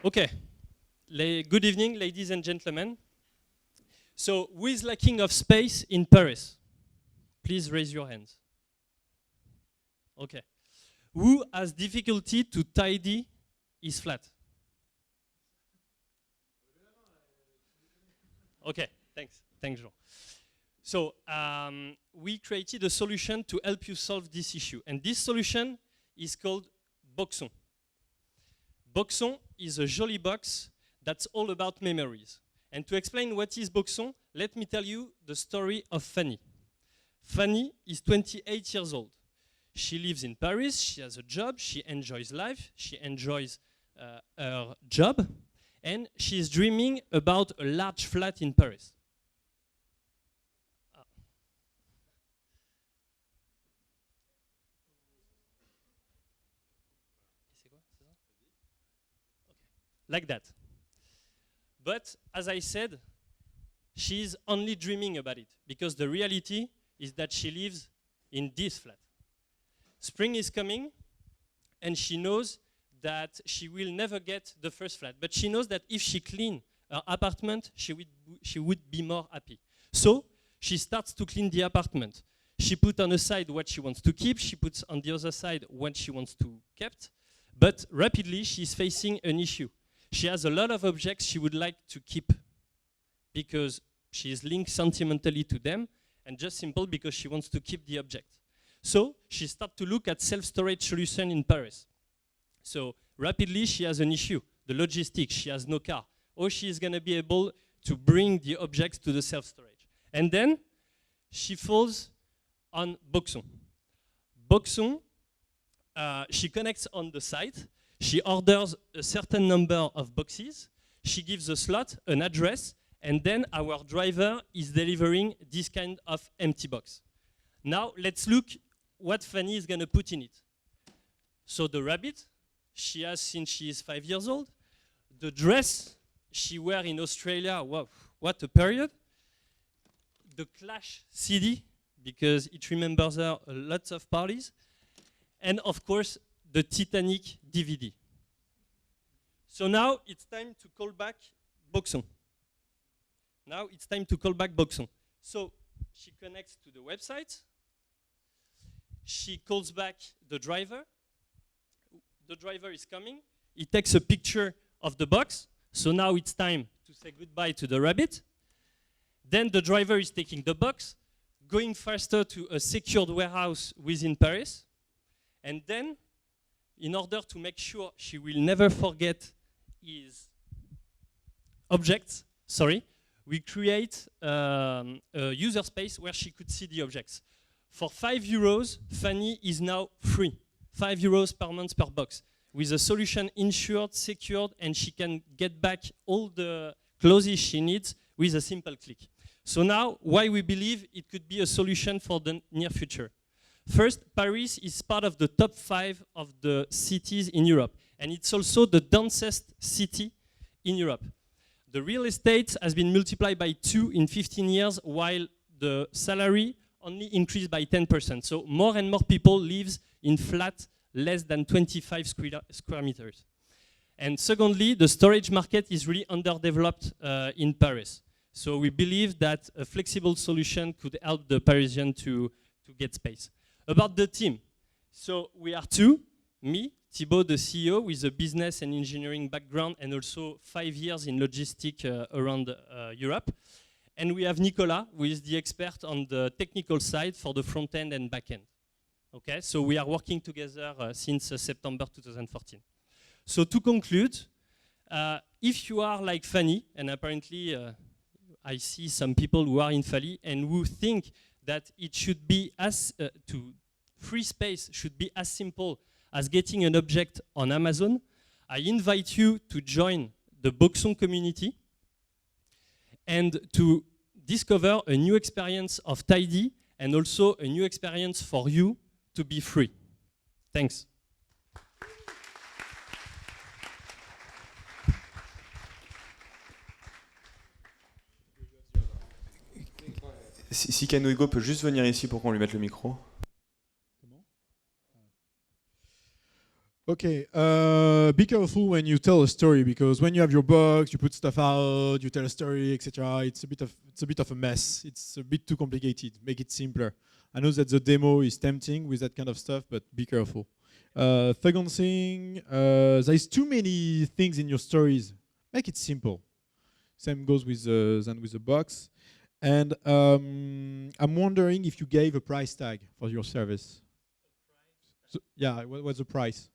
Okay. Good evening, ladies and gentlemen. So, who is lacking of space in Paris? Please raise your hands. Okay. Who has difficulty to tidy his flat? Okay, thanks. Thanks, Jean. So, we created a solution to help you solve this issue. And this solution is called Boxon. Boxon is a jolly box that's all about memories. And to explain what is Boxon, let me tell you the story of Fanny. Fanny is 28 years old. She lives in Paris, she has a job, she enjoys life, she enjoys her job, and she is dreaming about a large flat in Paris. Like that. But as I said, she's only dreaming about it because the reality is that she lives in this flat. Spring is coming and she knows that she will never get the first flat, but she knows that if she clean her apartment, she would be more happy. So she starts to clean the apartment. She puts on a side what she wants to keep, she puts on the other side what she wants to keep, but rapidly she's facing an issue. She has a lot of objects she would like to keep because she is linked sentimentally to them, and just simple because she wants to keep the object. So she starts to look at self-storage solution in Paris. So rapidly she has an issue, the logistics, she has no car. Or she is going to be able to bring the objects to the self-storage. And then she falls on Boxon. Boxon, she connects on the site. She orders a certain number of boxes. She gives a slot, an address, and then our driver is delivering this kind of empty box. Now let's look what Fanny is going to put in it. So the rabbit she has since she is 5 years old. The dress she wears in Australia, wow, what a period. The Clash CD, because it remembers her lots of parties. And of course, the Titanic DVD. So now it's time to call back Boxon. Now it's time to call back Boxon. So she connects to the website. She calls back the driver. The driver is coming. He takes a picture of the box. So now it's time to say goodbye to the rabbit. Then the driver is taking the box, going faster to a secured warehouse within Paris. And then, in order to make sure she will never forget his objects, we create a user space where she could see the objects. For €5, Fanny is now free. €5 per month per box. With a solution insured, secured, and she can get back all the clothes she needs with a simple click. So now, why we believe it could be a solution for the near future. First, Paris is part of the top 5 of the cities in Europe. And it's also the densest city in Europe. The real estate has been multiplied by 2 in 15 years, while the salary only increased by 10%. So more and more people live in flats less than 25 square meters. And secondly, the storage market is really underdeveloped in Paris. So we believe that a flexible solution could help the Parisian to get space. About the team. So we are 2, me, Thibaut, the CEO, with a business and engineering background and also 5 years in logistics around Europe. And we have Nicolas, who is the expert on the technical side for the front end and back end. Okay, so we are working together since September 2014. So to conclude, if you are like Fanny, and apparently I see some people who are in Fanny and who think that it should be free space should be as simple as getting an object on Amazon, I invite you to join the Boxon community and to discover a new experience of tidy and also a new experience for you to be free. Thanks. Si Hugo peut juste venir ici pour qu'on lui mette le micro. Okay, be careful when you tell a story, because when you have your box, you put stuff out, you tell a story, etc. It's a bit of a mess. It's a bit too complicated. Make it simpler. I know that the demo is tempting with that kind of stuff, but be careful. Second thing, there's too many things in your stories. Make it simple. Same goes with the box. And I'm wondering if you gave a price tag for your service. So, yeah, what's the price?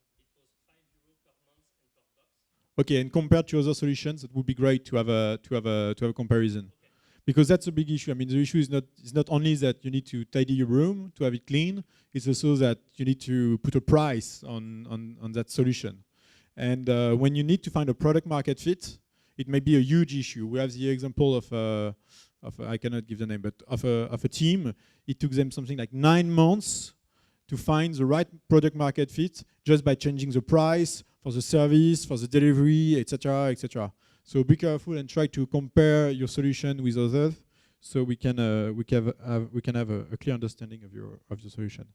Okay, and compared to other solutions, it would be great to have a comparison, because that's a big issue. I mean, the issue is not only that you need to tidy your room to have it clean. It's also that you need to put a price on that solution. And when you need to find a product market fit, it may be a huge issue. We have the example of I cannot give the name, but of a team. It took them something like 9 months to find the right product market fit just by changing the price for the service, for the delivery, etc., etc. So be careful and try to compare your solution with others, so we can have a clear understanding of your solution.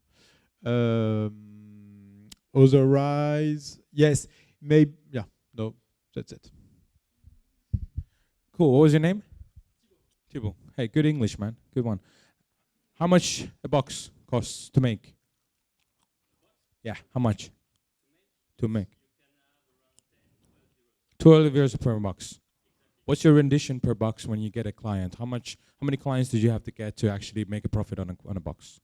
Otherwise, yes, maybe, yeah, no, that's it. Cool. What was your name? Thibault. Hey, good English, man. Good one. How much a box costs to make? Yeah, how much? To make. 12 euros per box. What's your rendition per box when you get a client? How many clients did you have to get to actually make a profit on a box?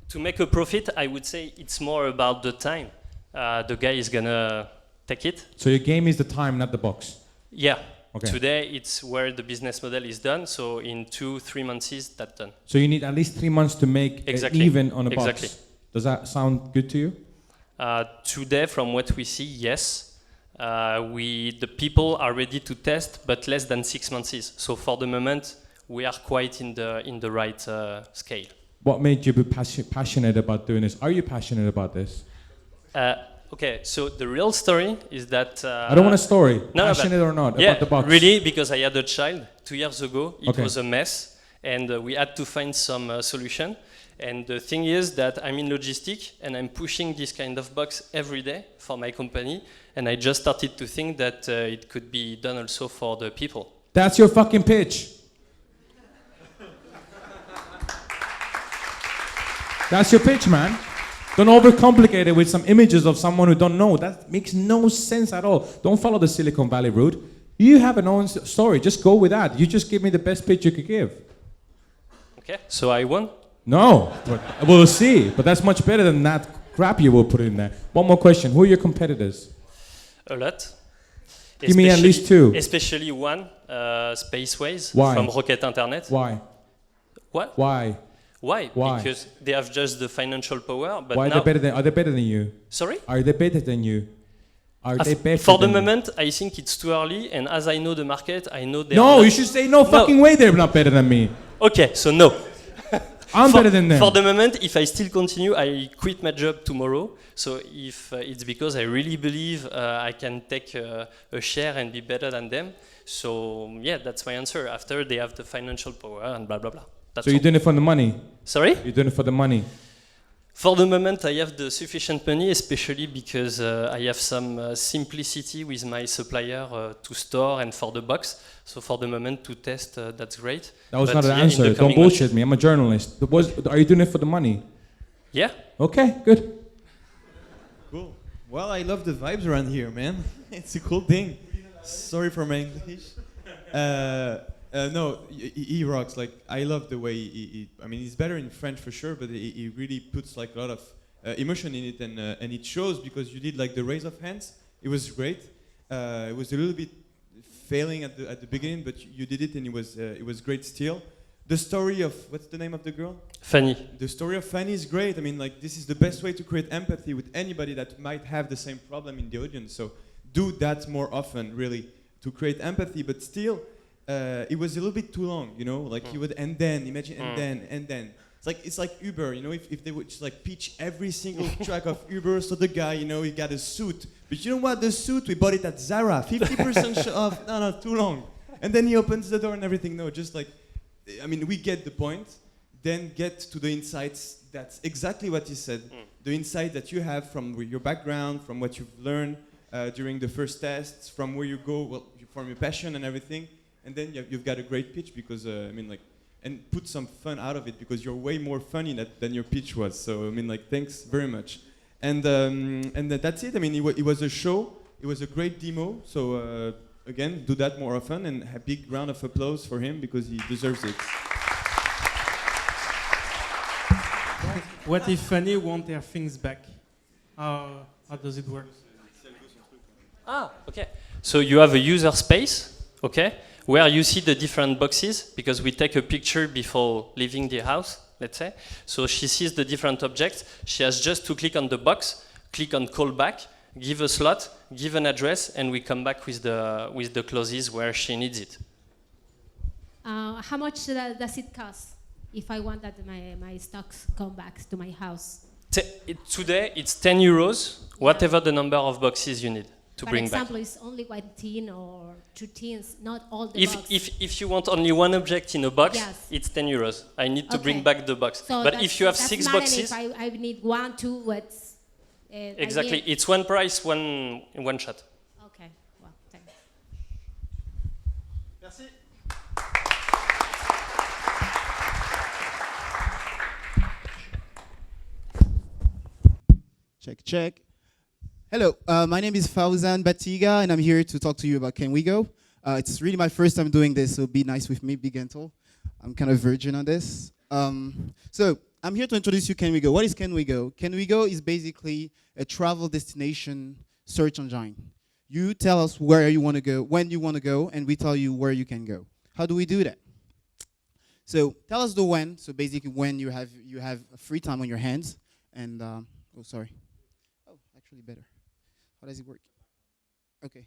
To make a profit, I would say it's more about the time. The guy is gonna take it. So your game is the time, not the box? Yeah. Okay. Today, it's where the business model is done. So in 2-3 months, that's done. So you need at least 3 months to make even on a box? Exactly. Does that sound good to you? Today, from what we see, yes. The people are ready to test, but less than 6 months. So for the moment, we are quite in the right scale. What made you be passionate about doing this? Are you passionate about this? Okay, so the real story is that... I don't want a story, no, passionate or not, yeah, about the box. Really, because I had a child 2 years ago. It Okay. was a mess, and we had to find some solution. And the thing is that I'm in logistics, and I'm pushing this kind of box every day for my company, and I just started to think that it could be done also for the people. That's your fucking pitch. That's your pitch, man. Don't overcomplicate it with some images of someone who don't know. That makes no sense at all. Don't follow the Silicon Valley route. You have an own story. Just go with that. You just give me the best pitch you could give. Okay, so I won? No, but we'll see. But that's much better than that crap you will put in there. One more question. Who are your competitors? A lot. Give me at least 2. Especially one, Spaceways Why? from Rocket Internet. Why? What? Why? Why? Why? Because they have just the financial power, but Why now... are they better than you? Sorry? Are they better than you? Are they better For the than you? moment, I think it's too early, and as I know the market, I know they No, you should say no fucking way they're not better than me. Okay, so no. I'm better than them. For the moment, if I still continue, I quit my job tomorrow. So if it's because I really believe I can take a share and be better than them. So yeah, that's my answer. After they have the financial power and blah, blah, blah. That's So you're doing it for the money? Sorry? You're doing it for the money? For the moment, I have the sufficient money, especially because I have some simplicity with my supplier to store and for the box. So for the moment, to test, that's great. That was But not an yeah, answer. in the Don't coming bullshit months- me. I'm a journalist. Are you doing it for the money? Yeah. Okay, good. Cool. Well, I love the vibes around here, man. It's a cool thing. Sorry for my English. No, he rocks. Like, I love the way I mean, he's better in French for sure, but he really puts like a lot of emotion in it, and it shows, because you did like the raise of hands. It was great. It was a little bit failing at the beginning, but you did it, and it was great still. The story of, what's the name of the girl? Fanny. The story of Fanny is great. I mean, like, this is the best way to create empathy with anybody that might have the same problem in the audience. So do that more often, really, to create empathy. But still, it was a little bit too long, you know? Like, you would, and then, imagine, and then. It's like Uber, you know, if they would just like pitch every single track of Uber, so the guy, you know, he got a suit. But you know what, the suit, we bought it at Zara, 50% off, no, too long. And then he opens the door and everything. No, just like, I mean, we get the point. then get to the insights. That's exactly what he said. The insight that you have from your background, from what you've learned during the first tests, from where you go, well, from your passion and everything. And then you've got a great pitch because, I mean, like, and put some fun out of it because you're way more funny than your pitch was. So, I mean, like, thanks very much. And that's it. I mean, it was a show. It was a great demo. So, again, do that more often and a big round of applause for him because he deserves it. What if Fanny want their things back? How does it work? Okay. So you have a user space, okay, where you see the different boxes because we take a picture before leaving the house, let's say. So she sees the different objects. She has just to click on the box, click on call back, give a slot, give an address, and we come back with the clothes where she needs it. How much does it cost if I want that my stocks come back to my house? Today it's 10 euros, whatever the number of boxes you need to bring back. For example, it's only 1 tin or 2 tins, not all the boxes. If you want only one object in a box, yes. it's 10 euros. I need to bring back the box. So but if you have 6 boxes... If I need 1, 2, what's... exactly, it's one price, one shot. Okay, well, thanks. Merci. Check, check. Hello, my name is Fauzan Batiga, and I'm here to talk to you about Can We Go. It's really my first time doing this, so be nice with me, be gentle. I'm kind of virgin on this. So I'm here to introduce you Can We Go. What is Can We Go? Can We Go is basically a travel destination search engine. You tell us where you want to go, when you want to go, and we tell you where you can go. How do we do that? So tell us the when. So basically when you have free time on your hands, and oh, sorry. Actually better. How does it work? Okay.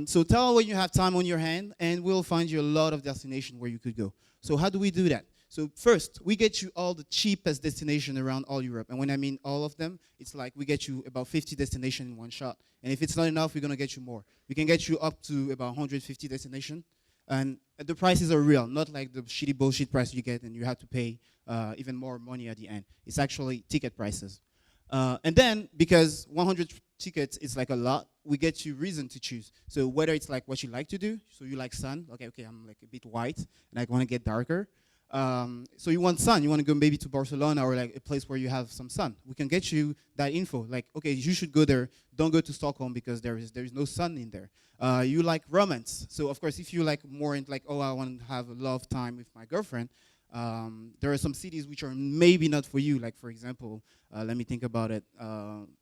So tell when you have time on your hand, and we'll find you a lot of destinations where you could go. So how do we do that? So first, we get you all the cheapest destination around all Europe. And when I mean all of them, it's like we get you about 50 destinations in one shot. And if it's not enough, we're going to get you more. We can get you up to about 150 destinations. And the prices are real, not like the shitty bullshit price you get and you have to pay even more money at the end. It's actually ticket prices. And then, because 100 tickets is like a lot, we get you reason to choose. So whether it's like what you like to do, so you like sun, okay, I'm like a bit white, and I want to get darker. So you want sun, you want to go maybe to Barcelona or like a place where you have some sun. We can get you that info, like, okay, you should go there, don't go to Stockholm because there is no sun in there. You like romance, so of course if you like more into like, oh, I want to have a love time with my girlfriend, there are some cities which are maybe not for you, like for example, let me think about it.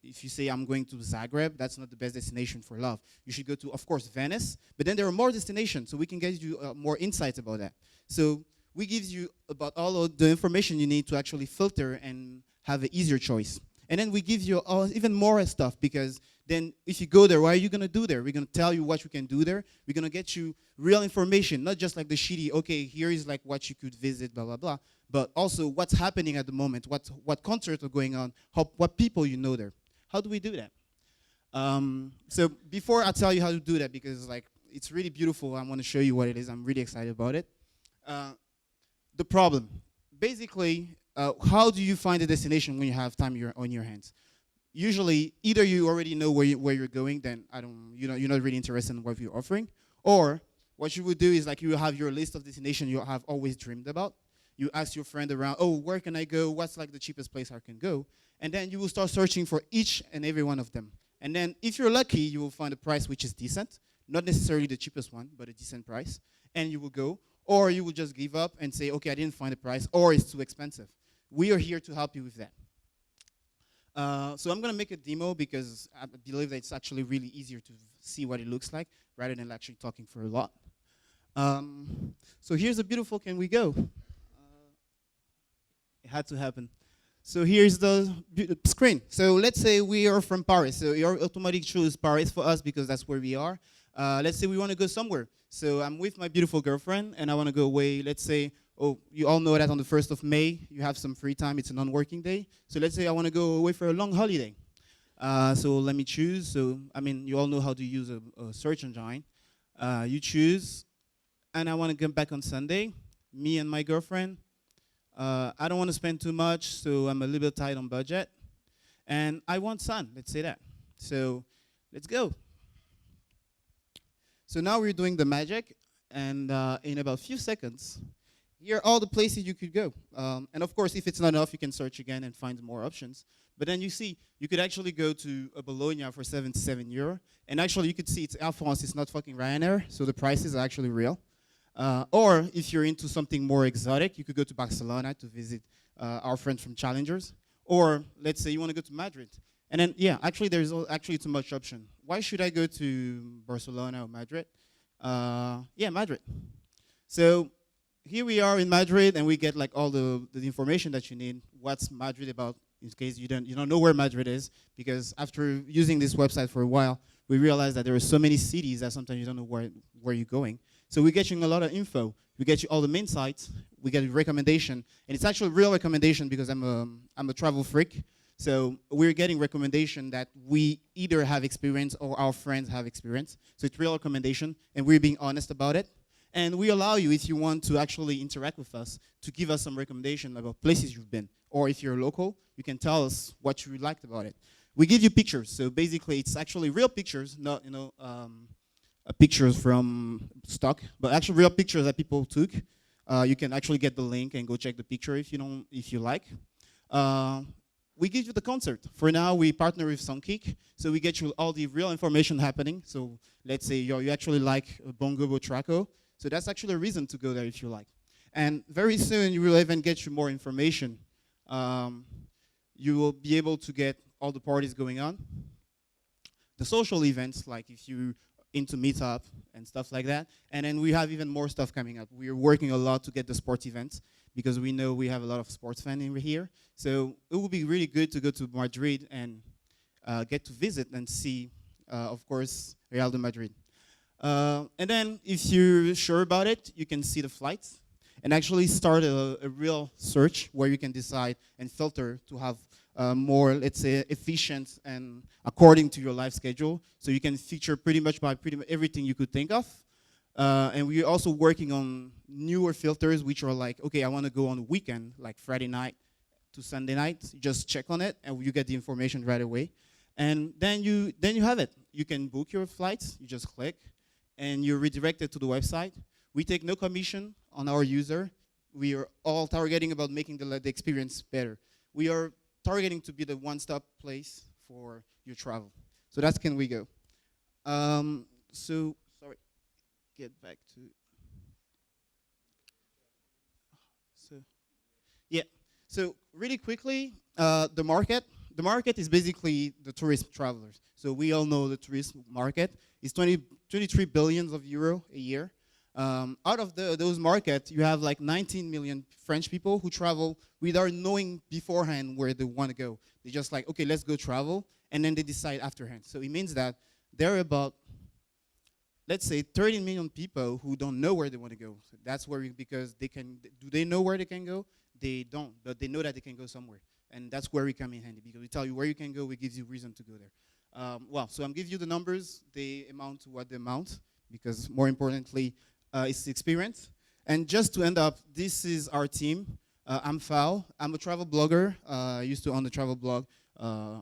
If you say I'm going to Zagreb, that's not the best destination for love. You should go to, of course, Venice, but then there are more destinations, so we can get you more insights about that. So we give you about all of the information you need to actually filter and have an easier choice. And then we give you even more stuff, because then if you go there, what are you going to do there? We're going to tell you what you can do there. We're going to get you real information, not just like the shitty, okay, here is like what you could visit, blah, blah, blah, but also what's happening at the moment, what concerts are going on, what people you know there. How do we do that? So before I tell you how to do that, because like it's really beautiful, I want to show you what it is. I'm really excited about it. The problem. Basically, how do you find a destination when you have time on your hands? Usually, either you already know where you're going, then you're not really interested in what you're offering, or what you would do is like you have your list of destinations you have always dreamed about. You ask your friend around, oh, where can I go? What's like the cheapest place I can go? And then you will start searching for each and every one of them. And then if you're lucky, you will find a price which is decent, not necessarily the cheapest one, but a decent price, and you will go. Or you will just give up and say, okay, I didn't find a price, or it's too expensive. We are here to help you with that. So I'm going to make a demo because I believe that it's actually really easier to see what it looks like rather than actually talking for a lot. So here's a beautiful Can We Go. It had to happen. So here's the screen. So let's say we are from Paris. So your automatic choose Paris for us because that's where we are. Let's say we want to go somewhere. So I'm with my beautiful girlfriend, and I want to go away. Let's say, oh, you all know that on the 1st of May, you have some free time. It's a non-working day. So let's say I want to go away for a long holiday. So let me choose. So, I mean, you all know how to use a search engine. You choose, and I want to come back on Sunday. Me and my girlfriend. I don't want to spend too much, so I'm a little bit tight on budget. And I want sun, let's say that. So let's go. So now we're doing the magic, and in about a few seconds, here are all the places you could go. And of course, if it's not enough, you can search again and find more options. But then you see, you could actually go to Bologna for 77 euro. And actually, you could see it's Air France, it's not fucking Ryanair, so the prices are actually real. Or if you're into something more exotic, you could go to Barcelona to visit our friends from Challengers. Or let's say you want to go to Madrid. And then, yeah, actually, there's actually too much option. Why should I go to Barcelona or Madrid? Yeah, Madrid. So here we are in Madrid, and we get like all the information that you need. What's Madrid about? In case you don't know where Madrid is, because after using this website for a while, we realized that there are so many cities that sometimes you don't know where you're going. So we get you a lot of info. We get you all the main sites. We get a recommendation, and it's actually a real recommendation because I'm a travel freak. So we're getting recommendation that we either have experience or our friends have experience. So it's real recommendation, and we're being honest about it. And we allow you, if you want to actually interact with us, to give us some recommendation about places you've been. Or if you're local, you can tell us what you liked about it. We give you pictures. So basically, it's actually real pictures, not pictures from stock, but actually real pictures that people took. You can actually get the link and go check the picture if you like. We give you the concert. For now, we partner with Soundkick, so we get you all the real information happening. So let's say you actually like Bongo Botraco, so that's actually a reason to go there if you like. And very soon, you will even get you more information. You will be able to get all the parties going on. The social events, like if you're into Meetup and stuff like that. And then we have even more stuff coming up. We're working a lot to get the sports events because we know we have a lot of sports fans in here. So it would be really good to go to Madrid and get to visit and see, of course, Real de Madrid. And then if you're sure about it, you can see the flights and actually start a real search where you can decide and filter to have more, let's say, efficient and according to your life schedule. So you can feature pretty much everything you could think of. And we're also working on newer filters, which are like, okay, I want to go on the weekend, like Friday night to Sunday night. You just check on it, and you get the information right away. And then you have it. You can book your flights. You just click, and you're redirected to the website. We take no commission on our user. We are all targeting about making the experience better. We are targeting to be the one-stop place for your travel. So that's Can We Go. So, sorry, get back to. So really quickly, the market is basically the tourist travelers. So we all know the tourist market is 23 billion euro a year. Out of those markets, you have like 19 million French people who travel without knowing beforehand where they want to go. They just like, okay, let's go travel, and then they decide afterhand. So it means that there are about, let's say, 30 million people who don't know where they want to go. So that's where because do they know where they can go? They don't, but they know that they can go somewhere. And that's where we come in handy, because we tell you where you can go, we give you reason to go there. So I'm giving you the numbers. They amount to what they amount, because more importantly, it's the experience. And just to end up, this is our team. I'm Fao. I'm a travel blogger. I used to own a travel blog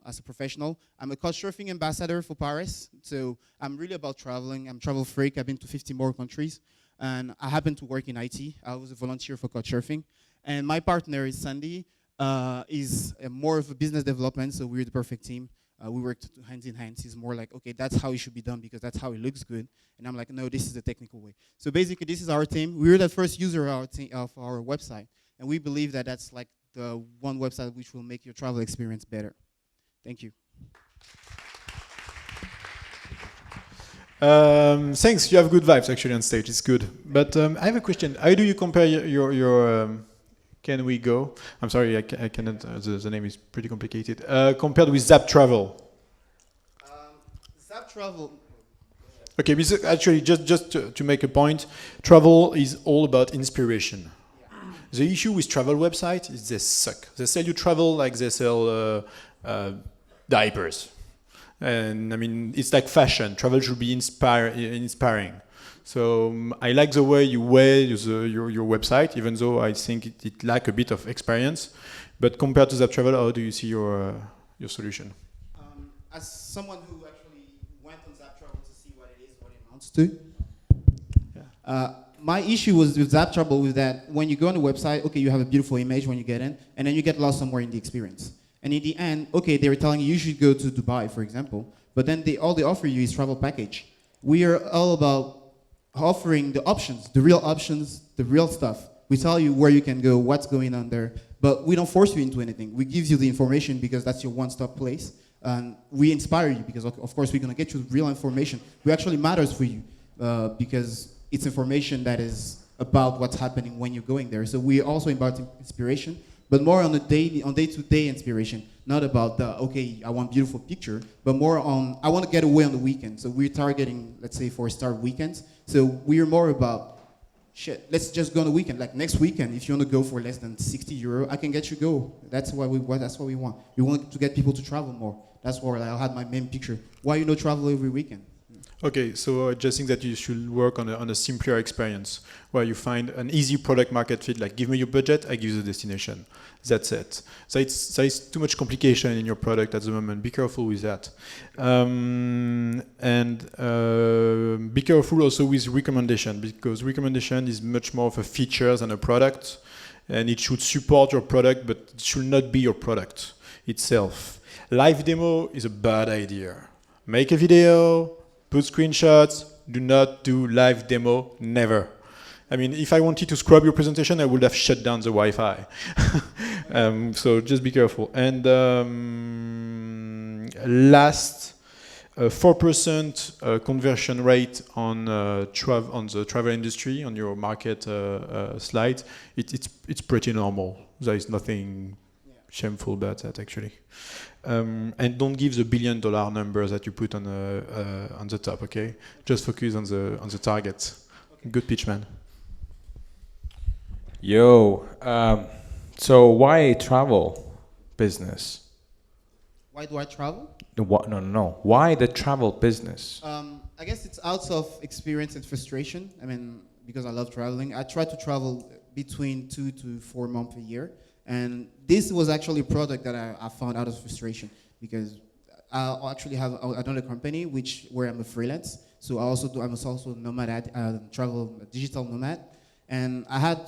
as a professional. I'm a Couchsurfing ambassador for Paris. So I'm really about traveling. I'm a travel freak. I've been to 50 more countries. And I happen to work in IT. I was a volunteer for Couchsurfing. And my partner is Sandy. Is more of a business development, so we're the perfect team. We worked hand in hand. He's more like, okay, that's how it should be done because that's how it looks good. And I'm like, no, this is the technical way. So basically, this is our team. We were the first user of our website, and we believe that that's like the one website which will make your travel experience better. Thank you. Thanks. You have good vibes actually on stage. It's good. But I have a question. How do you compare your Can We Go? I'm sorry, I cannot. The name is pretty complicated. Compared with Zap Travel. Zap Travel. Okay, because actually, just to make a point, travel is all about inspiration. Yeah. The issue with travel websites is they suck. They sell you travel like they sell diapers. And I mean, it's like fashion. Travel should be inspiring. So I like the way you weigh your website, even though I think it lacks a bit of experience. But compared to Zap Travel, how do you see your solution? As someone who actually went on Zap Travel to see what it is, what it amounts to, my issue was with Zap Travel was that when you go on the website, okay, you have a beautiful image when you get in, and then you get lost somewhere in the experience. And in the end, okay, they were telling you should go to Dubai, for example, but then all they offer you is travel package. We are all about offering the options, the real stuff. We tell you where you can go, what's going on there, but we don't force you into anything. We give you the information because that's your one-stop place. And we inspire you because, of course, we're going to get you real information. It actually matters for you because it's information that is about what's happening when you're going there. So we also about inspiration, but more on day-to-day inspiration, not about okay, I want beautiful picture, but more on, I want to get away on the weekend. So we're targeting, let's say, 4-star weekends. So we're more about, shit, let's just go on the weekend. Like next weekend, if you want to go for less than 60 euro, I can get you go. That's what we want. We want to get people to travel more. That's where I had my main picture. Why you not travel every weekend? Okay, so I just think that you should work on a simpler experience where you find an easy product market fit, like give me your budget, I give you the destination. That's it. So there is too much complication in your product at the moment. Be careful with that. Be careful also with recommendation, because recommendation is much more of a feature than a product, and it should support your product, but it should not be your product itself. Live demo is a bad idea. Make a video, put screenshots, do not do live demo, never. I mean, if I wanted to scrub your presentation, I would have shut down the Wi-Fi. So just be careful. And last, 4% conversion rate on the travel industry on your market slide. It's pretty normal. There is nothing shameful about that, actually. And don't give the $1 billion numbers that you put on the top, okay? Just focus on the target. Good pitch, man. Yo, so why travel business? Why do I travel? No. Why the travel business? I guess it's out of experience and frustration. I mean, because I love traveling. I try to travel between 2 to 4 months a year. And this was actually a product that I found out of frustration because I actually have another company where I'm a freelance. So I'm also a nomad, digital nomad. And I had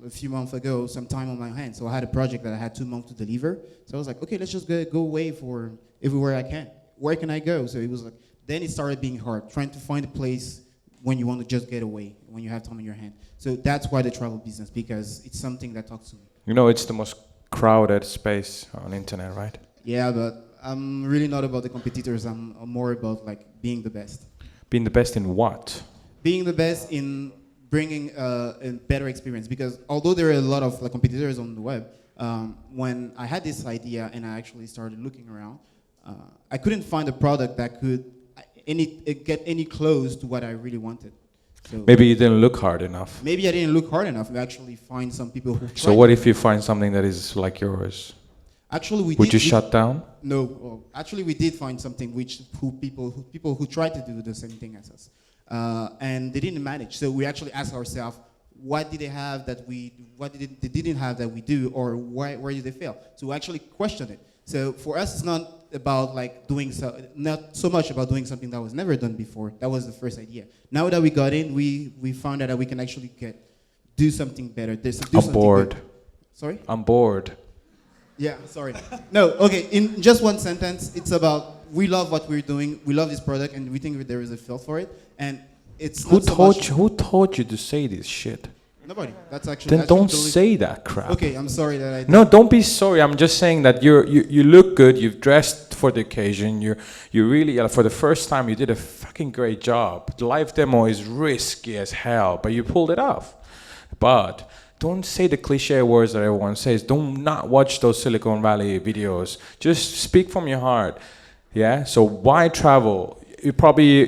a few months ago some time on my hands. So I had a project that I had 2 months to deliver. So I was like, okay, let's just go away for everywhere I can. Where can I go? So it was like, then it started being hard, trying to find a place when you want to just get away, when you have time on your hand. So that's why the travel business, because it's something that talks to me. You know, it's the most crowded space on internet, right? Yeah, but I'm really not about the competitors. I'm more about like being the best. Being the best in what? Being the best in bringing a better experience. Because although there are a lot of competitors on the web, when I had this idea and I actually started looking around, I couldn't find a product that could get any close to what I really wanted. So maybe you didn't look hard enough. Maybe I didn't look hard enough to actually find some people who. So what if you find something that is like yours? Actually, would you shut down? No. Well, actually, we did find something people who tried to do the same thing as us, and they didn't manage. So we actually asked ourselves, what did they have that they didn't have that we do, or where did they fail? So we actually questioned it. So for us, it's not about not so much about doing something that was never done before. That was the first idea. Now that we got in, we found out that we can actually do something better. I'm bored. Sorry? I'm bored. Yeah, sorry. No, okay, in just one sentence, it's about we love what we're doing, we love this product, and we think that there is a field for it. And it's Who taught you to say this shit? Nobody. That's actually. Then don't say that crap. Okay, I'm sorry that I did. No, don't be sorry. I'm just saying that you look good. You've dressed for the occasion. You really for the first time you did a fucking great job. The live demo is risky as hell, but you pulled it off. But don't say the cliche words that everyone says. Don't not watch those Silicon Valley videos. Just speak from your heart. Yeah. So why travel? You probably,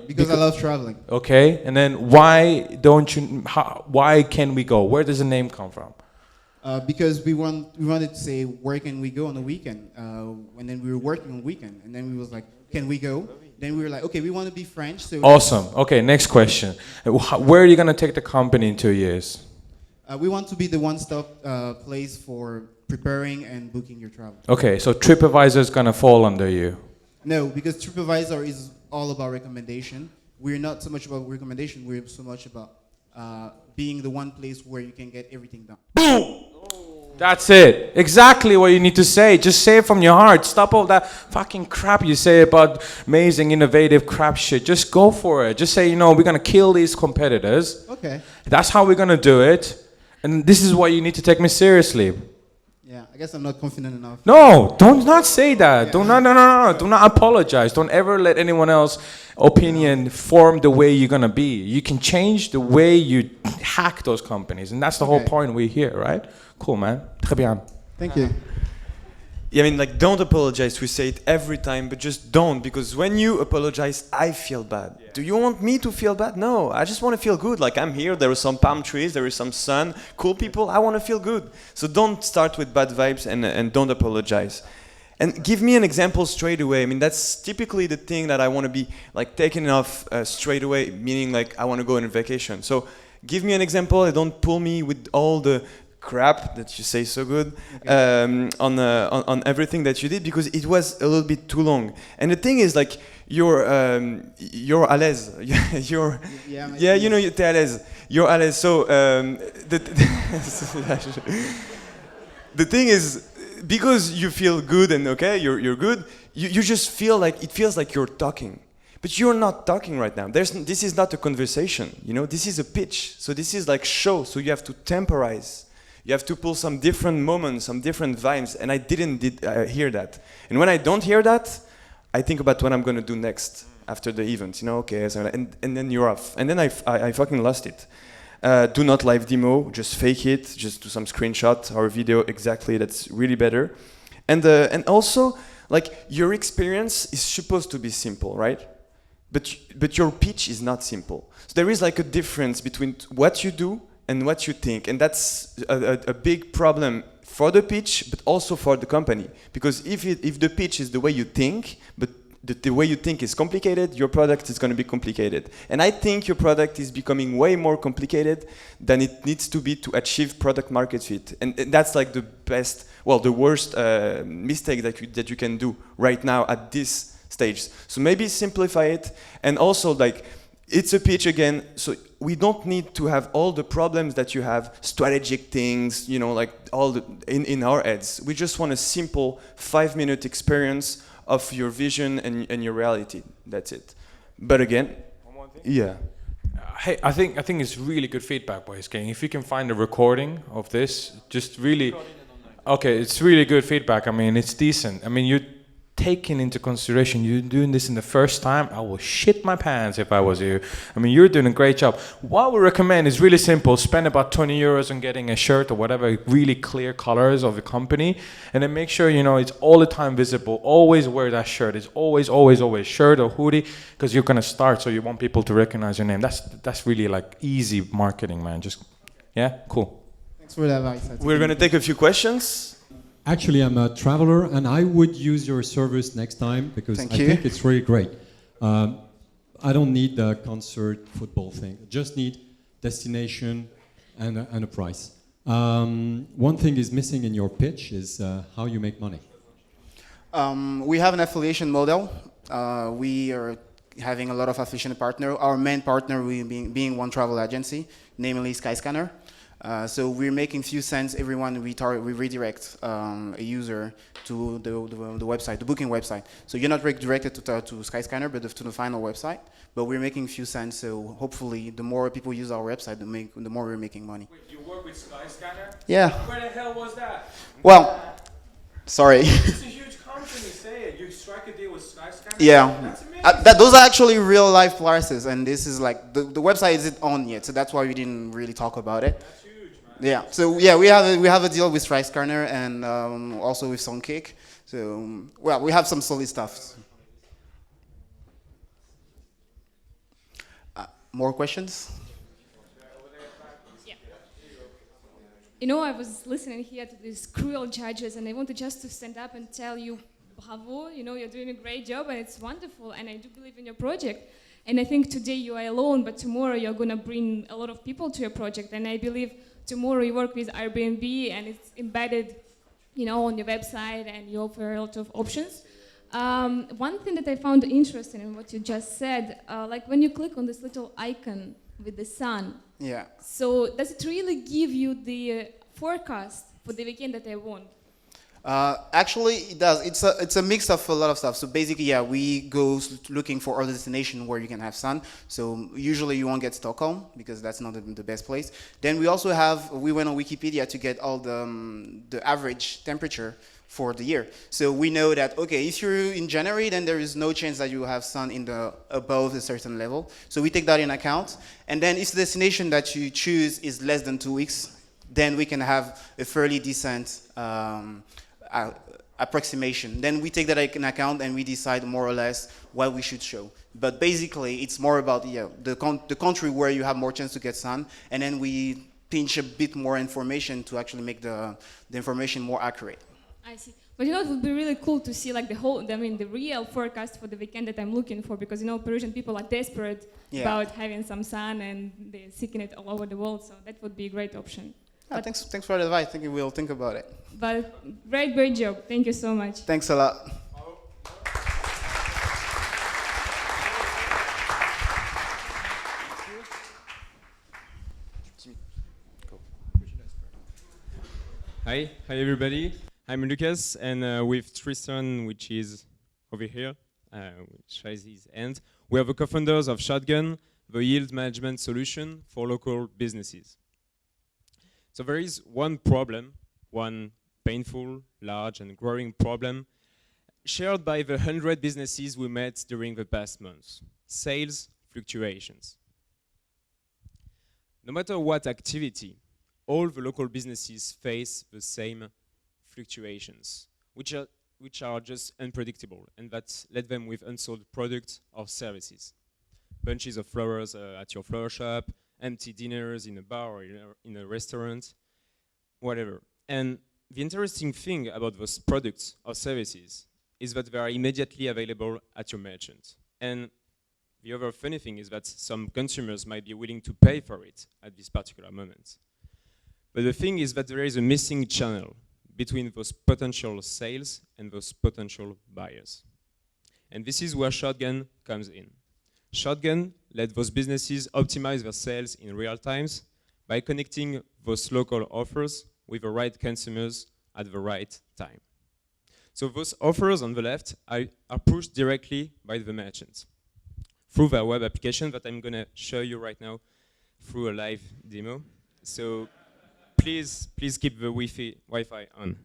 because I love traveling. Okay, and then why can we go? Where does the name come from? Because we wanted to say, where can we go on the weekend? And then we were working on the weekend, and then we was like, can we go? Then we were like, okay, we want to be French. So Awesome. Okay, next question. Where are you going to take the company in 2 years? we want to be the one-stop place for preparing and booking your travel. Okay, so TripAdvisor is going to fall under you. No, because TripAdvisor is all about recommendation. We're not so much about recommendation. We're so much about being the one place where you can get everything done. Boom! That's it. Exactly what you need to say. Just say it from your heart. Stop all that fucking crap you say about amazing, innovative crap shit. Just go for it. Just say, you know, we're going to kill these competitors. Okay. That's how we're going to do it. And this is why you need to take me seriously. Yeah, I guess I'm not confident enough. No, don't not say that. Yeah. No. Do not apologize. Don't ever let anyone else's opinion form the way you're going to be. You can change the way you hack those companies. And that's the whole point we're here, right? Cool, man. Très bien. Thank you. Yeah, I mean, like, don't apologize. We say it every time, but just don't, because when you apologize, I feel bad. Yeah. Do you want me to feel bad? No, I just want to feel good. Like, I'm here, there are some palm trees, there is some sun, cool people, I want to feel good. So don't start with bad vibes and don't apologize. And give me an example straight away. I mean, that's typically the thing that I want to be, like, taken off straight away, meaning, like, I want to go on a vacation. So give me an example and don't pull me with all the crap that you say so good on everything that you did, because it was a little bit too long. And the thing is, like, you're à l'aise. Yeah, you know, t'es à l'aise. You're à l'aise. So the thing is, because you feel good and okay, you're good. You just feel like it feels like you're talking. But you're not talking right now. This is not a conversation, you know. This is a pitch. So this is like show. So you have to temporize. You have to pull some different moments, some different vibes, and I didn't hear that. And when I don't hear that, I think about what I'm going to do next after the event. You know, okay, so, and then you're off. And then I fucking lost it. Do not live demo, just fake it, just do some screenshot or video, exactly, that's really better. And also, like, your experience is supposed to be simple, right? But your pitch is not simple. So there is like a difference between what you do and what you think, and that's a big problem for the pitch, but also for the company. Because if the pitch is the way you think, but the way you think is complicated, your product is going to be complicated. And I think your product is becoming way more complicated than it needs to be to achieve product market fit. And that's like the worst mistake that you can do right now at this stage. So maybe simplify it, and also, like, it's a pitch again, so we don't need to have all the problems that you have, strategic things, you know, like all the in our heads. We just want a simple 5-minute experience of your vision and your reality. That's it. But again, one more thing? Yeah. Hey, I think it's really good feedback, boys. Gang. If you can find a recording of this, just really, okay, it's really good feedback. I mean, it's decent. I mean, you taking into consideration you're doing this in the first time, I will shit my pants if I was you. I mean, you're doing a great job. What we recommend is really simple. Spend about 20 euros on getting a shirt or whatever, really clear colors of the company, and then make sure, you know, it's all the time visible. Always wear that shirt. It's always shirt or hoodie, because you're going to start, so you want people to recognize your name. That's really like easy marketing, man. Just, yeah, cool. Thanks for that advice. We're going to take a few questions. Actually, I'm a traveler, and I would use your service next time because I think it's really great. I don't need the concert football thing. I just need destination and a price. One thing is missing in your pitch is how you make money. We have an affiliation model. We are having a lot of affiliation partners. Our main partner being one travel agency, namely Skyscanner. So we're making few cents every one we redirect a user to the website, the booking website. So you're not redirected to Skyscanner, but to the final website. But we're making few cents. So hopefully, the more people use our website, the more we're making money. Wait, you work with Skyscanner? Yeah. Where the hell was that? Well, sorry. It's a huge company. Say it. You strike a deal with Skyscanner? Yeah. That's amazing. Those are actually real life prices, and this is like the website isn't on yet, so that's why we didn't really talk about it. Yeah, so yeah, we have a deal with Skyscanner and also with Soundcake. So well, we have some solid stuff. More questions? Yeah. You know, I was listening here to these cruel judges, and I wanted just to stand up and tell you bravo, you know, you're doing a great job and it's wonderful and I do believe in your project. And I think today you are alone, but tomorrow you're going to bring a lot of people to your project. And I believe tomorrow you work with Airbnb and it's embedded, you know, on your website and you offer a lot of options. One thing that I found interesting in what you just said, like when you click on this little icon with the sun, Yeah. so does it really give you the forecast for the weekend that I want? Actually, it does. It's a mix of a lot of stuff. So basically, yeah, we go looking for other destination where you can have sun. So usually you won't get Stockholm because that's not the best place. Then we also we went on Wikipedia to get all the average temperature for the year. So we know that, okay, if you're in January, then there is no chance that you will have sun above a certain level. So we take that in account. And then if the destination that you choose is less than 2 weeks, then we can have a fairly decent approximation. Then we take that in account and we decide more or less what we should show. But basically, it's more about the country where you have more chance to get sun, and then we pinch a bit more information to actually make the information more accurate. I see. But you know, it would be really cool to see like the real forecast for the weekend that I'm looking for, because you know, Parisian people are desperate about having some sun and they're seeking it all over the world. So that would be a great option. Thanks for the advice. I think we'll think about it. But great job. Thank you so much. Thanks a lot. Hi everybody. I'm Lucas, and with Tristan, which is over here, which shows his hand, we are the co-founders of Shotgun, the yield management solution for local businesses. So there is one problem, one painful, large, and growing problem shared by the 100 businesses we met during the past months: sales fluctuations. No matter what activity, all the local businesses face the same fluctuations, which are just unpredictable, and that led them with unsold products or services. Bunches of flowers at your flower shop, empty dinners in a bar or in a restaurant, whatever. And the interesting thing about those products or services is that they are immediately available at your merchant. And the other funny thing is that some consumers might be willing to pay for it at this particular moment. But the thing is that there is a missing channel between those potential sales and those potential buyers. And this is where Shotgun comes in. Shotgun let those businesses optimize their sales in real times by connecting those local offers with the right consumers at the right time. So those offers on the left are pushed directly by the merchants through their web application that I'm going to show you right now through a live demo. So please keep the Wi-Fi on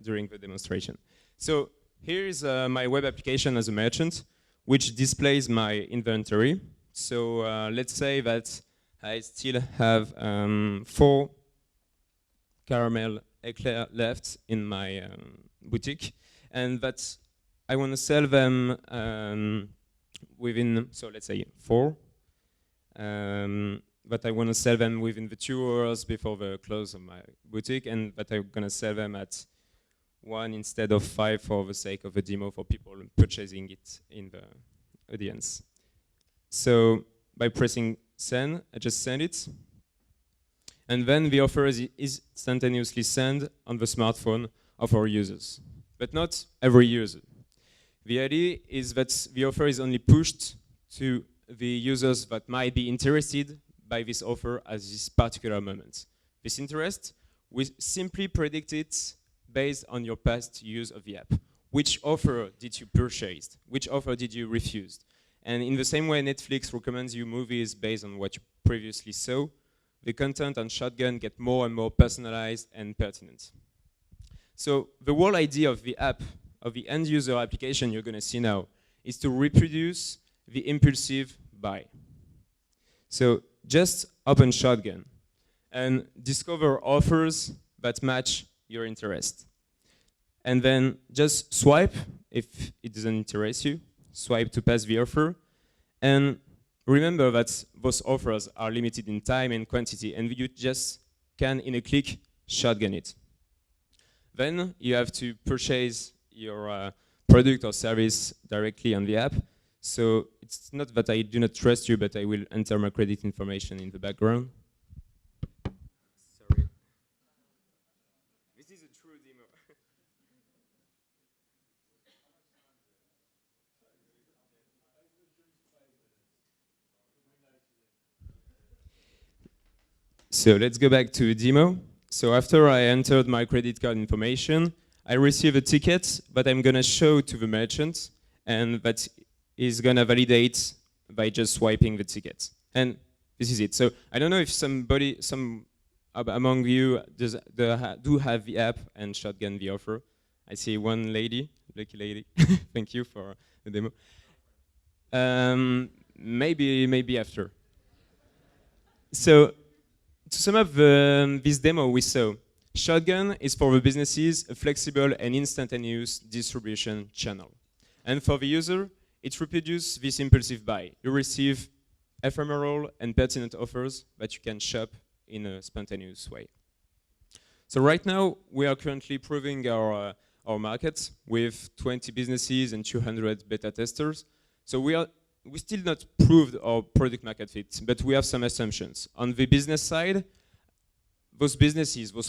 during the demonstration. So here is my web application as a merchant, which displays my inventory. So let's say that I still have 4 caramel eclairs left in my boutique, and that I want to sell them within, so let's say 4. But I want to sell them within the 2 hours before the close of my boutique, and that I'm going to sell them at 1 instead of 5 for the sake of a demo for people purchasing it in the audience. So by pressing send, I just send it. And then the offer is instantaneously sent on the smartphone of our users. But not every user. The idea is that the offer is only pushed to the users that might be interested by this offer at this particular moment. This interest, we simply predict it based on your past use of the app. Which offer did you purchase? Which offer did you refuse? And in the same way Netflix recommends you movies based on what you previously saw, the content on Shotgun get more and more personalized and pertinent. So the whole idea of the app, of the end user application you're going to see now, is to reproduce the impulsive buy. So just open Shotgun and discover offers that match your interest. And then just swipe if it doesn't interest you, swipe to pass the offer, and remember that those offers are limited in time and quantity, and you just can, in a click, Shotgun it. Then you have to purchase your product or service directly on the app. So it's not that I do not trust you, but I will enter my credit information in the background. Sorry. This is a true demo. So let's go back to demo. So after I entered my credit card information, I receive a ticket that I'm gonna show to the merchant, and that is gonna validate by just swiping the ticket. And this is it. So I don't know if some among you do have the app and shotgun the offer. I see one lady, lucky lady. Thank you for the demo. Maybe after. So to sum up this demo we saw, Shotgun is for the businesses a flexible and instantaneous distribution channel. And for the user, it reproduces this impulsive buy. You receive ephemeral and pertinent offers that you can shop in a spontaneous way. So right now, we are currently proving our market with 20 businesses and 200 beta testers. So we still not proved our product market fit, but we have some assumptions. On the business side, those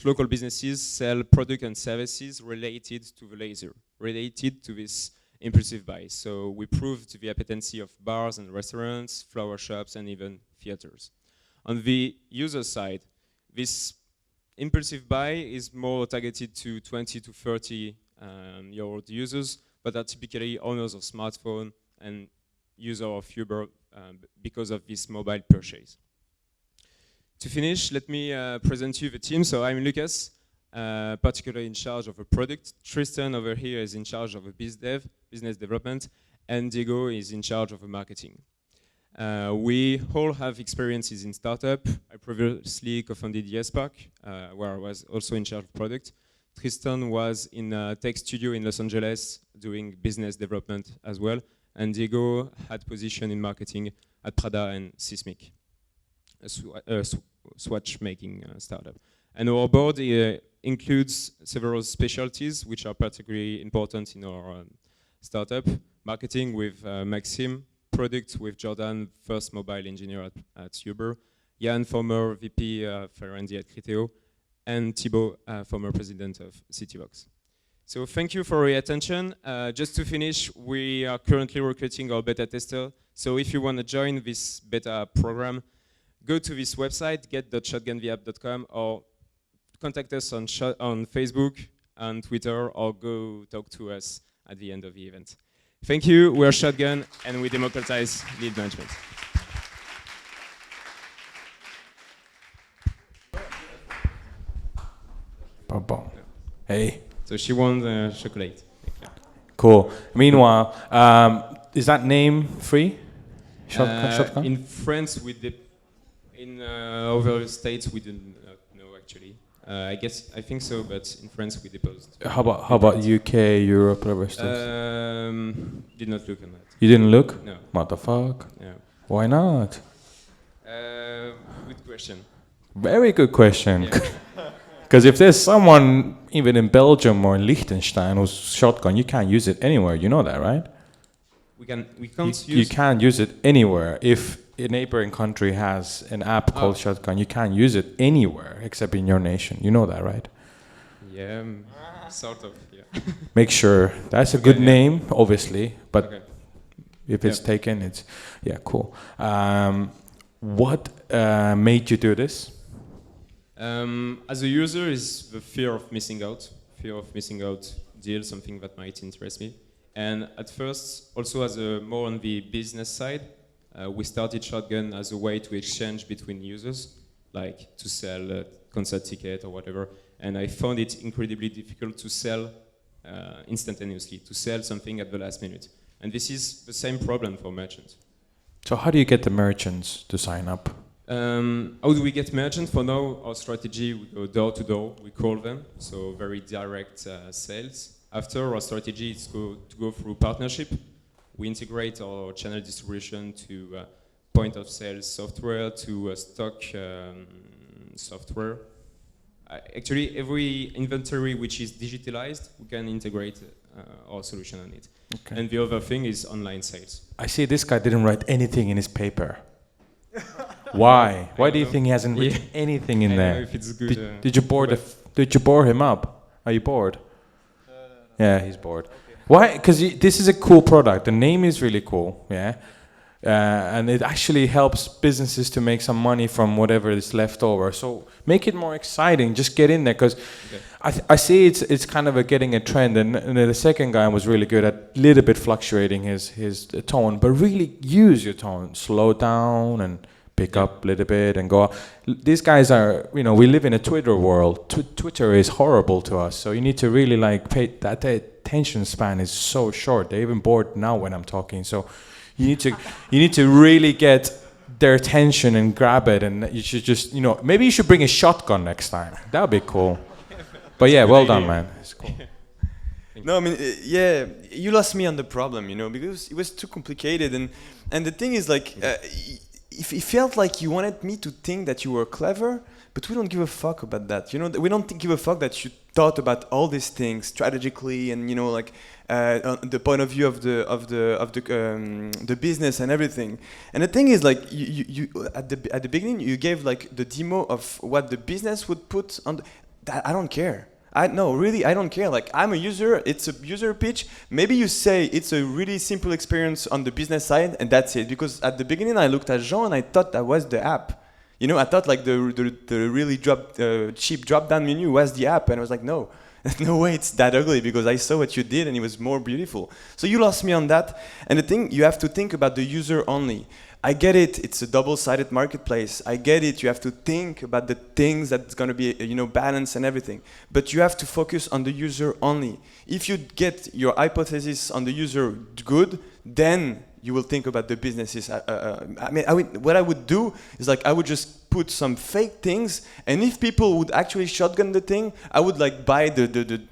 local businesses sell products and services related to the laser, related to this impulsive buy. So we proved the appetency of bars and restaurants, flower shops, and even theaters. On the user side, this impulsive buy is more targeted to 20 to 30-year-old users, but are typically owners of smartphone and user of Uber because of this mobile purchase. To finish, let me present you the team. So I'm Lucas, particularly in charge of a product. Tristan over here is in charge of a business development, and Diego is in charge of the marketing. We all have experiences in startup. I previously co-founded YesPark, where I was also in charge of product. Tristan was in a tech studio in Los Angeles doing business development as well. And Diego had position in marketing at Prada and Sismic, a swatch making startup. And our board includes several specialties which are particularly important in our startup. Marketing with Maxime, product with Jordan, first mobile engineer at Uber, Jan, former VP of R&D at Criteo, and Thibaut, former president of Citybox. So thank you for your attention. Just to finish, we are currently recruiting our beta tester. So if you want to join this beta program, go to this website, get.shotguntheapp.com, or contact us on Facebook and Twitter, or go talk to us at the end of the event. Thank you. We are Shotgun, and we democratize lead management. Hey. So she won the chocolate. Cool. Meanwhile, is that name free? Shotgun? In France, in other states, we didn't know actually. I think so, but in France we deposed. How about UK, Europe, other states? Did not look on that. You didn't look? No. What the fuck? No. Why not? Good question. Very good question. Yeah. Because if there's someone even in Belgium or in Liechtenstein who's Shotgun, you can't use it anywhere. You know that, right? We can't use. You can't use it anywhere. If a neighboring country has an app called Shotgun, you can't use it anywhere except in your nation. You know that, right? Yeah, sort of. Yeah. Make sure that's a good name, obviously, but if it's taken, it's cool. What made you do this? As a user, is the fear of missing out deal, something that might interest me. And at first, also as more on the business side, we started Shotgun as a way to exchange between users, like to sell a concert ticket or whatever. And I found it incredibly difficult to sell instantaneously, to sell something at the last minute. And this is the same problem for merchants. So how do you get the merchants to sign up? How do we get merchants? For now, our strategy, we go door to door, we call them, so very direct sales. After, our strategy is to go through partnership. We integrate our channel distribution to point of sales software, to stock software. Actually, every inventory which is digitalized, we can integrate our solution on it. Okay. And the other thing is online sales. I see this guy didn't write anything in his paper. Why? Why do you think he hasn't written anything in I there? don't know if it's good, Did you bore Did you bore him up? Are you bored? Yeah, he's bored. Okay. Why? Because this is a cool product. The name is really cool. Yeah. And it actually helps businesses to make some money from whatever is left over. So make it more exciting. Just get in there, because I see it's kind of getting a trend. And the second guy was really good at little bit fluctuating his tone, but really use your tone. Slow down and pick up a little bit and go. These guys are, we live in a Twitter world. Twitter is horrible to us. So you need to really pay that. The attention span is so short. They're even bored now when I'm talking. So you need to really get their attention and grab it, and you should just, maybe you should bring a shotgun next time. That would be cool. But yeah, well done, man. It's cool. No, I mean, yeah, you lost me on the problem, because it was too complicated, and the thing is, it felt like you wanted me to think that you were clever, but we don't give a fuck about that. We don't give a fuck that you thought about all these things strategically, and the point of view of the business and everything. And the thing is, you at the beginning you gave the demo of what the business would put on. I don't care. I don't care. I'm a user. It's a user pitch. Maybe you say it's a really simple experience on the business side, and that's it. Because at the beginning I looked at Jean and I thought that was the app. I thought the really cheap drop-down menu was the app, and I was like, no way, it's that ugly, because I saw what you did and it was more beautiful. So you lost me on that. And the thing, you have to think about the user only. I get it, it's a double-sided marketplace. I get it, you have to think about the things that's going to be, balance and everything. But you have to focus on the user only. If you get your hypothesis on the user good, then you will think about the businesses. What I would do is I would just put some fake things, and if people would actually shotgun the thing, I would buy the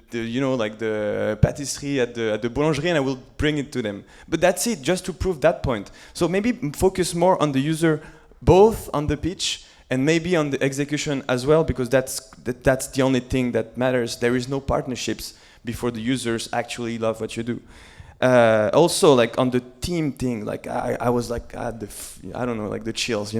patisserie at the boulangerie, and I will bring it to them. But that's it, just to prove that point. So maybe focus more on the user, both on the pitch and maybe on the execution as well, because that's the only thing that matters. There is no partnerships before the users actually love what you do. Also, on the team thing, I was I don't know, the chills,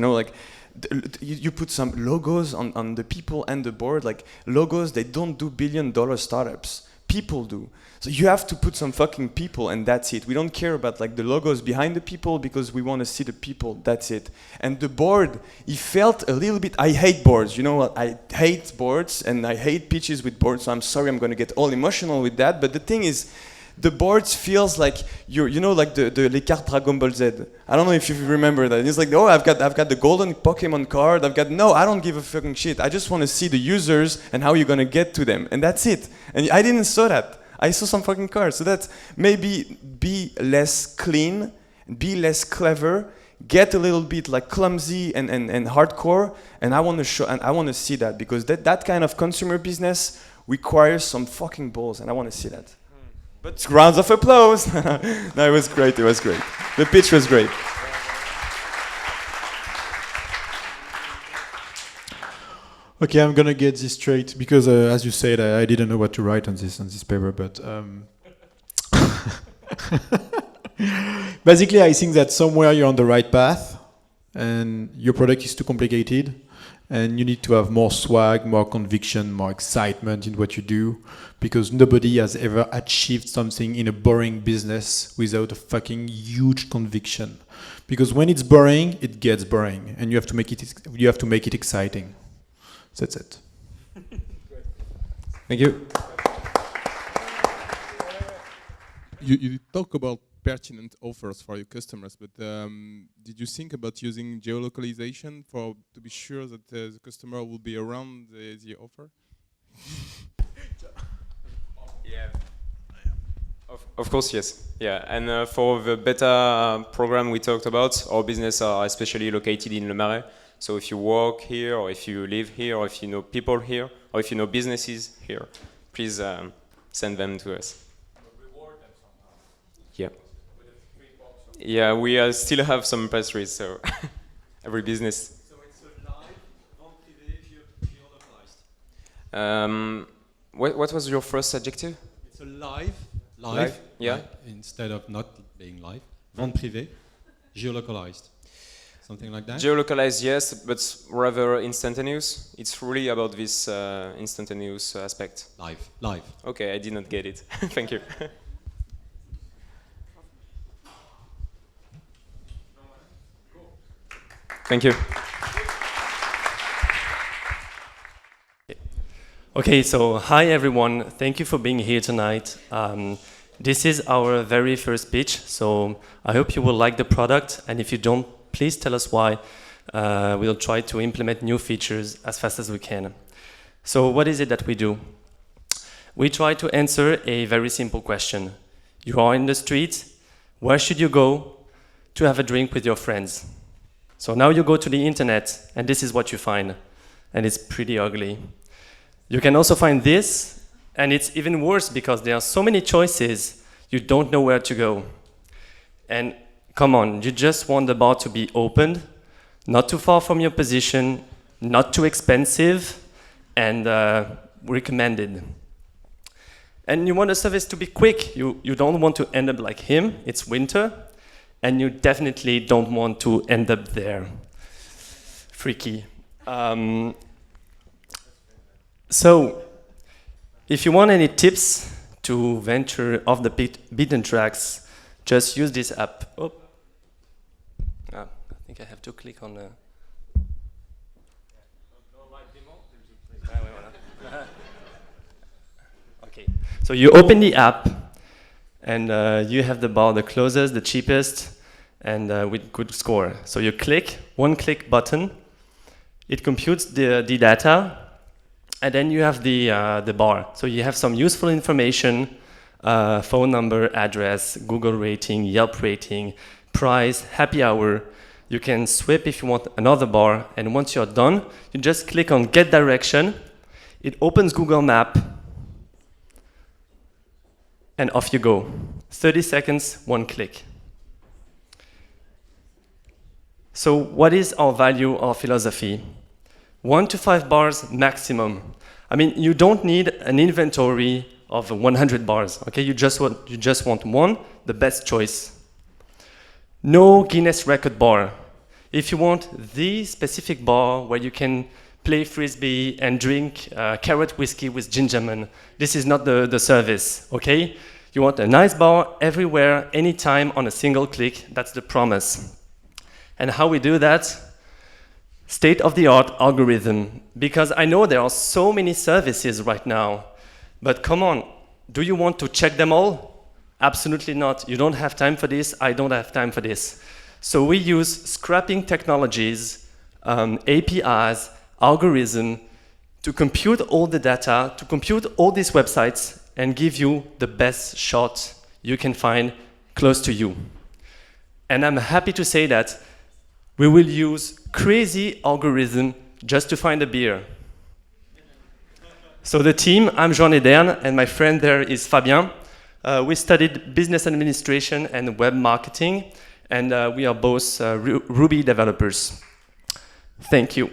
you put some logos on the people and the board. Logos, they don't do billion-dollar startups. People do. So you have to put some fucking people, and that's it. We don't care about the logos behind the people, because we want to see the people. That's it. And the board, it felt a little bit. I hate boards. I hate boards, and I hate pitches with boards. So I'm sorry, I'm going to get all emotional with that. But the thing is, the boards feels like the les cartes Dragon Ball Z. I don't know if you remember that. It's I've got the golden Pokemon card. I don't give a fucking shit. I just want to see the users and how you're gonna get to them, and that's it. And I didn't saw that. I saw some fucking cards. So that's maybe be less clean, be less clever, get a little bit clumsy and hardcore. And I want to show, and I want to see that, because that kind of consumer business requires some fucking balls, and I want to see that. But rounds of applause. No, it was great. It was great. The pitch was great. Okay, I'm gonna get this straight, because as you said, I didn't know what to write on this paper. But basically, I think that somewhere you're on the right path, and your product is too complicated, and you need to have more swag, more conviction, more excitement in what you do, because nobody has ever achieved something in a boring business without a fucking huge conviction. Because when it's boring, it gets boring, and you have to make it exciting. That's it. Thank you. You talk about pertinent offers for your customers, but did you think about using geolocalization to be sure that the customer will be around the offer? Yeah. Of course, yes. Yeah, and for the beta program we talked about, our business are especially located in Le Marais. So if you work here, or if you live here, or if you know people here, or if you know businesses here, please send them to us. Reward them somehow. Yeah. Yeah, we still have some pastries, so every business. So it's a live, vente privée, geolocalized. What was your first adjective? It's a live Live, yeah. right, instead of not being live. Vente privée, geolocalized. Something like that? Geolocalized, yes, but rather instantaneous. It's really about this instantaneous aspect. Live. Okay, I did not get it. Thank you. Thank you. Okay, so hi everyone. Thank you for being here tonight. This is our very first pitch, so I hope you will like the product, and if you don't, please tell us why. We'll try to implement new features as fast as we can. So what is it that we do? We try to answer a very simple question. You are in the street, where should you go to have a drink with your friends? So now you go to the internet, and this is what you find, and it's pretty ugly. You can also find this, and it's even worse because there are so many choices, you don't know where to go. And come on, you just want the bar to be opened, not too far from your position, not too expensive, and recommended. And you want the service to be quick. You don't want to end up like him, it's winter, and you definitely don't want to end up there. Freaky. So, if you want any tips to venture off the beaten tracks, just use this app. Oh. I think I have to click on the... Okay, so you open the app, and you have the bar, the closest, the cheapest, and with good score. So you click, one-click button, it computes the data, and then you have the bar. So you have some useful information, phone number, address, Google rating, Yelp rating, price, happy hour. You can swip if you want another bar, and once you're done, you just click on Get Direction. It opens Google Map, and off you go. 30 seconds, one click. So what is our value or philosophy? 1 to 5 bars maximum. I mean, you don't need an inventory of 100 bars, okay? You just want one, the best choice. No Guinness record bar. If you want the specific bar where you can play frisbee and drink carrot whiskey with gingerman, this is not the service, okay? You want a nice bar everywhere, anytime, on a single click. That's the promise. And how we do that? State-of-the-art algorithm, because I know there are so many services right now, but come on, do you want to check them all? Absolutely not. You don't have time for this, I don't have time for this. So we use scrapping technologies, APIs, algorithm, to compute all the data, to compute all these websites, and give you the best shot you can find close to you. And I'm happy to say that we will use crazy algorithm just to find a beer. So the team, I'm Jean Ederne, and my friend there is Fabien. We studied business administration and web marketing, and we are both Ruby developers. Thank you.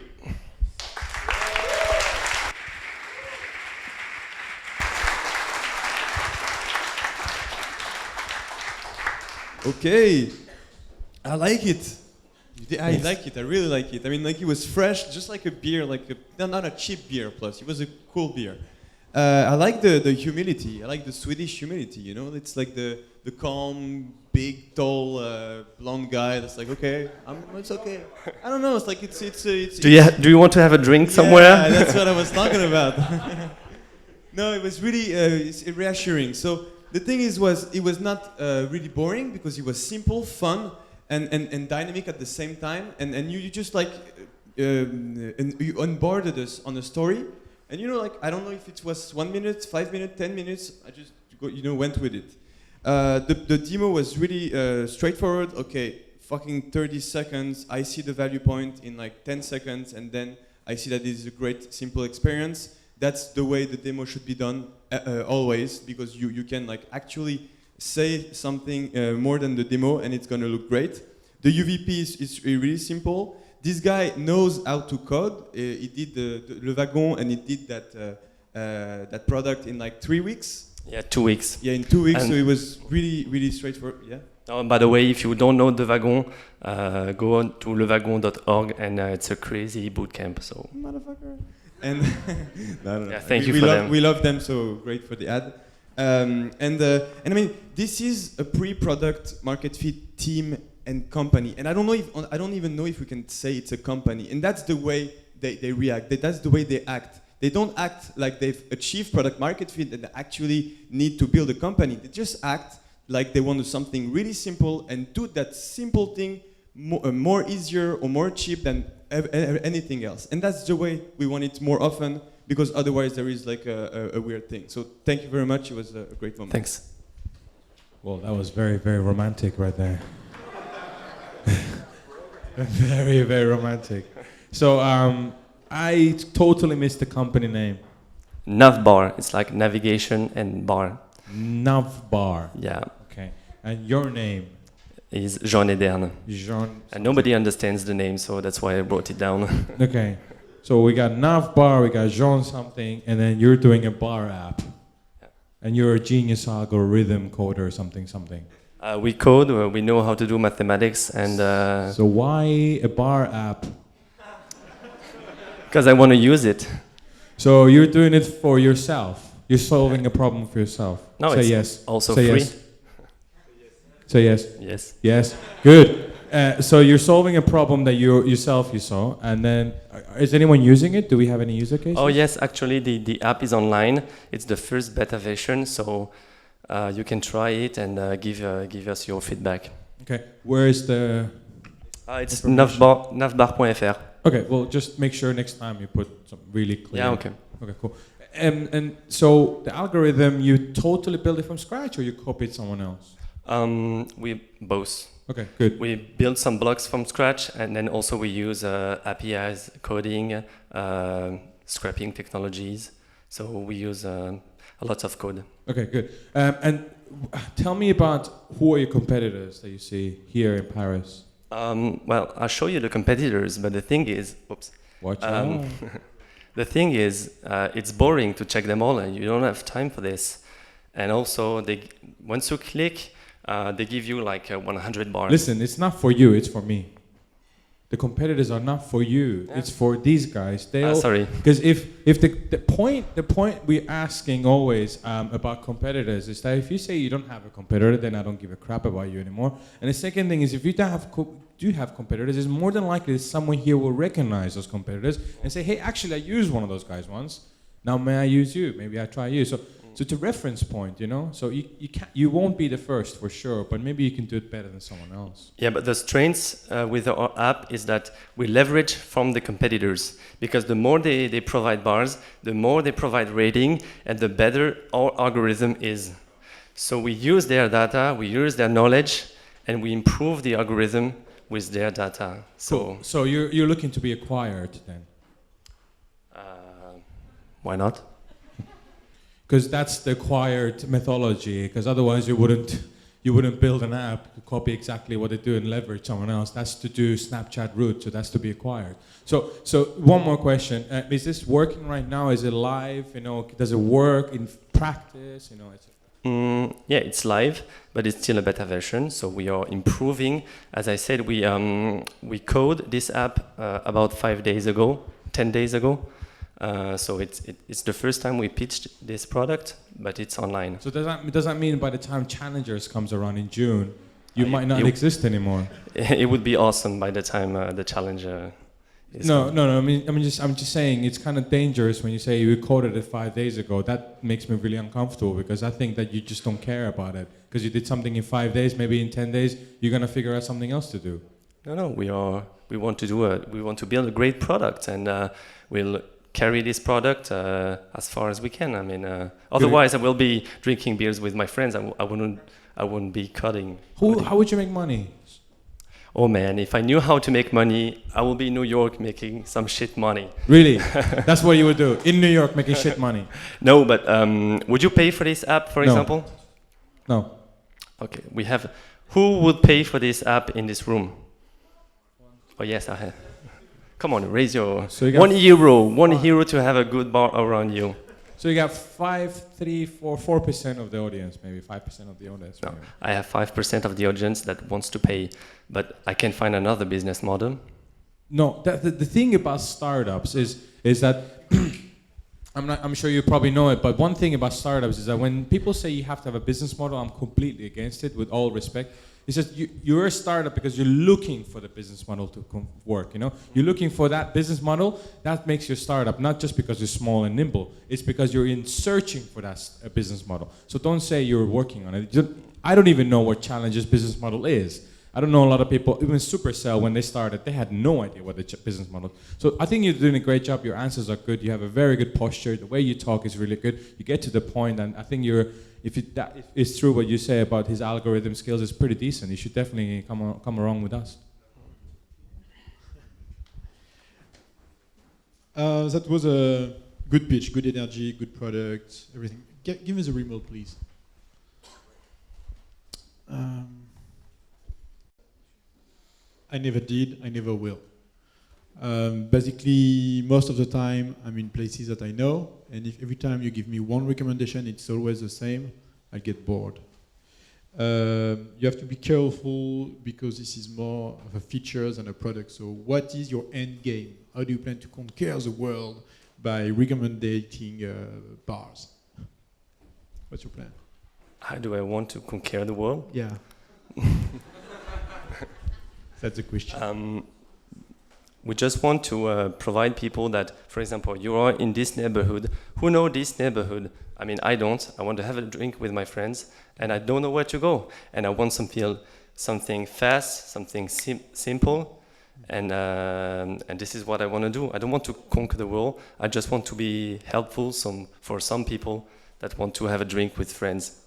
Okay, I like it. I like it. I really like it. I mean, like, it was fresh, just like a beer, like not a cheap beer. Plus, it was a cool beer. I like the humility. I like the Swedish humility. You know, it's like the calm, big, tall, blonde guy. That's like, okay, it's okay. I don't know. It's like it's. Do you want to have a drink somewhere? Yeah, that's what I was talking about. No, it was really reassuring. So the thing is, it was not really boring because it was simple, fun, and dynamic at the same time. And you just like and you onboarded us on a story. And you know, like, I don't know if it was 1 minute, 5 minutes, 10 minutes. I just went with it. The demo was really straightforward. Okay, fucking 30 seconds. I see the value point in like 10 seconds, and then I see that this is a great, simple experience. That's the way the demo should be done always, because you can like actually say something more than the demo, and it's gonna look great. The UVP is really simple. This guy knows how to code. He did Le Wagon, and he did that product in like 3 weeks. Yeah, 2 weeks. Yeah, in 2 weeks, And so it was really, really straightforward. Yeah. Oh, by the way, if you don't know the Wagon, go on to lewagon.org, and it's a crazy boot camp. So. Motherfucker. And no. Yeah, thank you for them. We love them, so great for the ad. And I mean, this is a pre-product market fit team and company, and I don't even know if we can say it's a company. And that's the way they react. That's the way they act. They don't act like they've achieved product market fit and they actually need to build a company. They just act like they want to do something really simple and do that simple thing more easier or more cheap than anything else. And that's the way we want it more often, because otherwise there is like a weird thing. So thank you very much. It was a great moment. Thanks. Well, that was very, very romantic right there. Very, very romantic. So I totally missed the company name. Navbar. It's like navigation and bar. Navbar. Yeah. Okay. And your name? Is Jean Ederne. Jean. And nobody understands the name, so that's why I wrote it down. Okay. So we got Navbar, we got Jean something, and then you're doing a bar app. Yeah. And you're a genius algorithm coder or something. We code, we know how to do mathematics, and... So why a bar app? Because I want to use it. So you're doing it for yourself. You're solving a problem for yourself. No, Say it's yes. also Say free. Yes. Say yes. Yes. Yes. Good. So you're solving a problem that you saw, and then is anyone using it? Do we have any user cases? Oh yes, actually the app is online. It's the first beta version, so you can try it and give us your feedback. Okay. Where is the? It's navbar.fr. Okay. Well, just make sure next time you put some really clear. Yeah. Okay. Okay. Cool. And so the algorithm, you totally built it from scratch, or you copied someone else? We both. Okay, good. We build some blocks from scratch, and then also we use APIs, coding, scrapping technologies. So we use a lot of code. Okay, good. And tell me about who are your competitors that you see here in Paris? Well, I'll show you the competitors, but the thing is, oops. Watch out. The thing is, it's boring to check them all, and you don't have time for this. And also, once you click, they give you like 100 bars. Listen, it's not for you, it's for me. The competitors are not for you, Yeah. it's for these guys. Sorry. Because if the point we're asking always about competitors is that if you say you don't have a competitor, then I don't give a crap about you anymore. And the second thing is, if you do have competitors, it's more than likely that someone here will recognize those competitors and say, hey, actually, I used one of those guys once. Now may I use you? Maybe I try you. So it's a reference point, you know. So you won't be the first for sure, but maybe you can do it better than someone else. Yeah, but the strength with our app is that we leverage from the competitors, because the more they provide bars, the more they provide rating, and the better our algorithm is. So we use their data, we use their knowledge, and we improve the algorithm with their data. So you're looking to be acquired then? Why not? Because that's the acquired methodology. Because otherwise you wouldn't build an app to copy exactly what they do and leverage someone else. That's to do Snapchat route. So that's to be acquired. So one more question: is this working right now? Is it live? You know, does it work in practice? You know, yeah, it's live, but it's still a beta version. So we are improving. As I said, we code this app about 10 days ago. So it's the first time we pitched this product, but it's online. So does that mean by the time Challengers comes around in June, you might not exist anymore? It would be awesome by the time the Challenger is. No. I'm just saying it's kind of dangerous when you say you coded it 5 days ago. That makes me really uncomfortable, because I think that you just don't care about it because you did something in 5 days. Maybe in 10 days you're gonna figure out something else to do. No. We want to build a great product, and we'll carry this product as far as we can. I mean, otherwise I will be drinking beers with my friends. I wouldn't be coding. How would you make money? Oh man, if I knew how to make money, I would be in New York making some shit money. Really? That's what you would do in New York, making shit money? No, but would you pay for this app, for example? No. Okay, who would pay for this app in this room? Oh yes, I have. Come on, raise your €1 to have a good bar around you. So you got 4% of the audience, maybe 5% of the audience. No, maybe. I have 5% of the audience that wants to pay, but I can find another business model. No, the thing about startups is that I'm sure you probably know it, but one thing about startups is that when people say you have to have a business model, I'm completely against it, with all respect. It's just you're a startup because you're looking for the business model to work. You know, you're looking for that business model that makes you a startup, not just because you're small and nimble. It's because you're in searching for that business model. So don't say you're working on it. I don't even know what Challenge's business model is. I don't know a lot of people, even Supercell, when they started, they had no idea what the business model. So I think you're doing a great job. Your answers are good. You have a very good posture. The way you talk is really good. You get to the point, and I think if it's true what you say about his algorithm skills, is pretty decent. You should definitely come along with us. That was a good pitch, good energy, good product, everything. Give me the remote, please. I never did, I never will. Basically, most of the time, I'm in places that I know, and if every time you give me one recommendation, it's always the same, I get bored. You have to be careful because this is more of a feature than a product. So what is your end game? How do you plan to conquer the world by recommending bars? What's your plan? How do I want to conquer the world? Yeah. That's the question. We just want to provide people that, for example, you are in this neighborhood. Who know this neighborhood? I mean, I don't. I want to have a drink with my friends, and I don't know where to go. And I want something fast, something simple, and this is what I want to do. I don't want to conquer the world. I just want to be helpful for some people that want to have a drink with friends.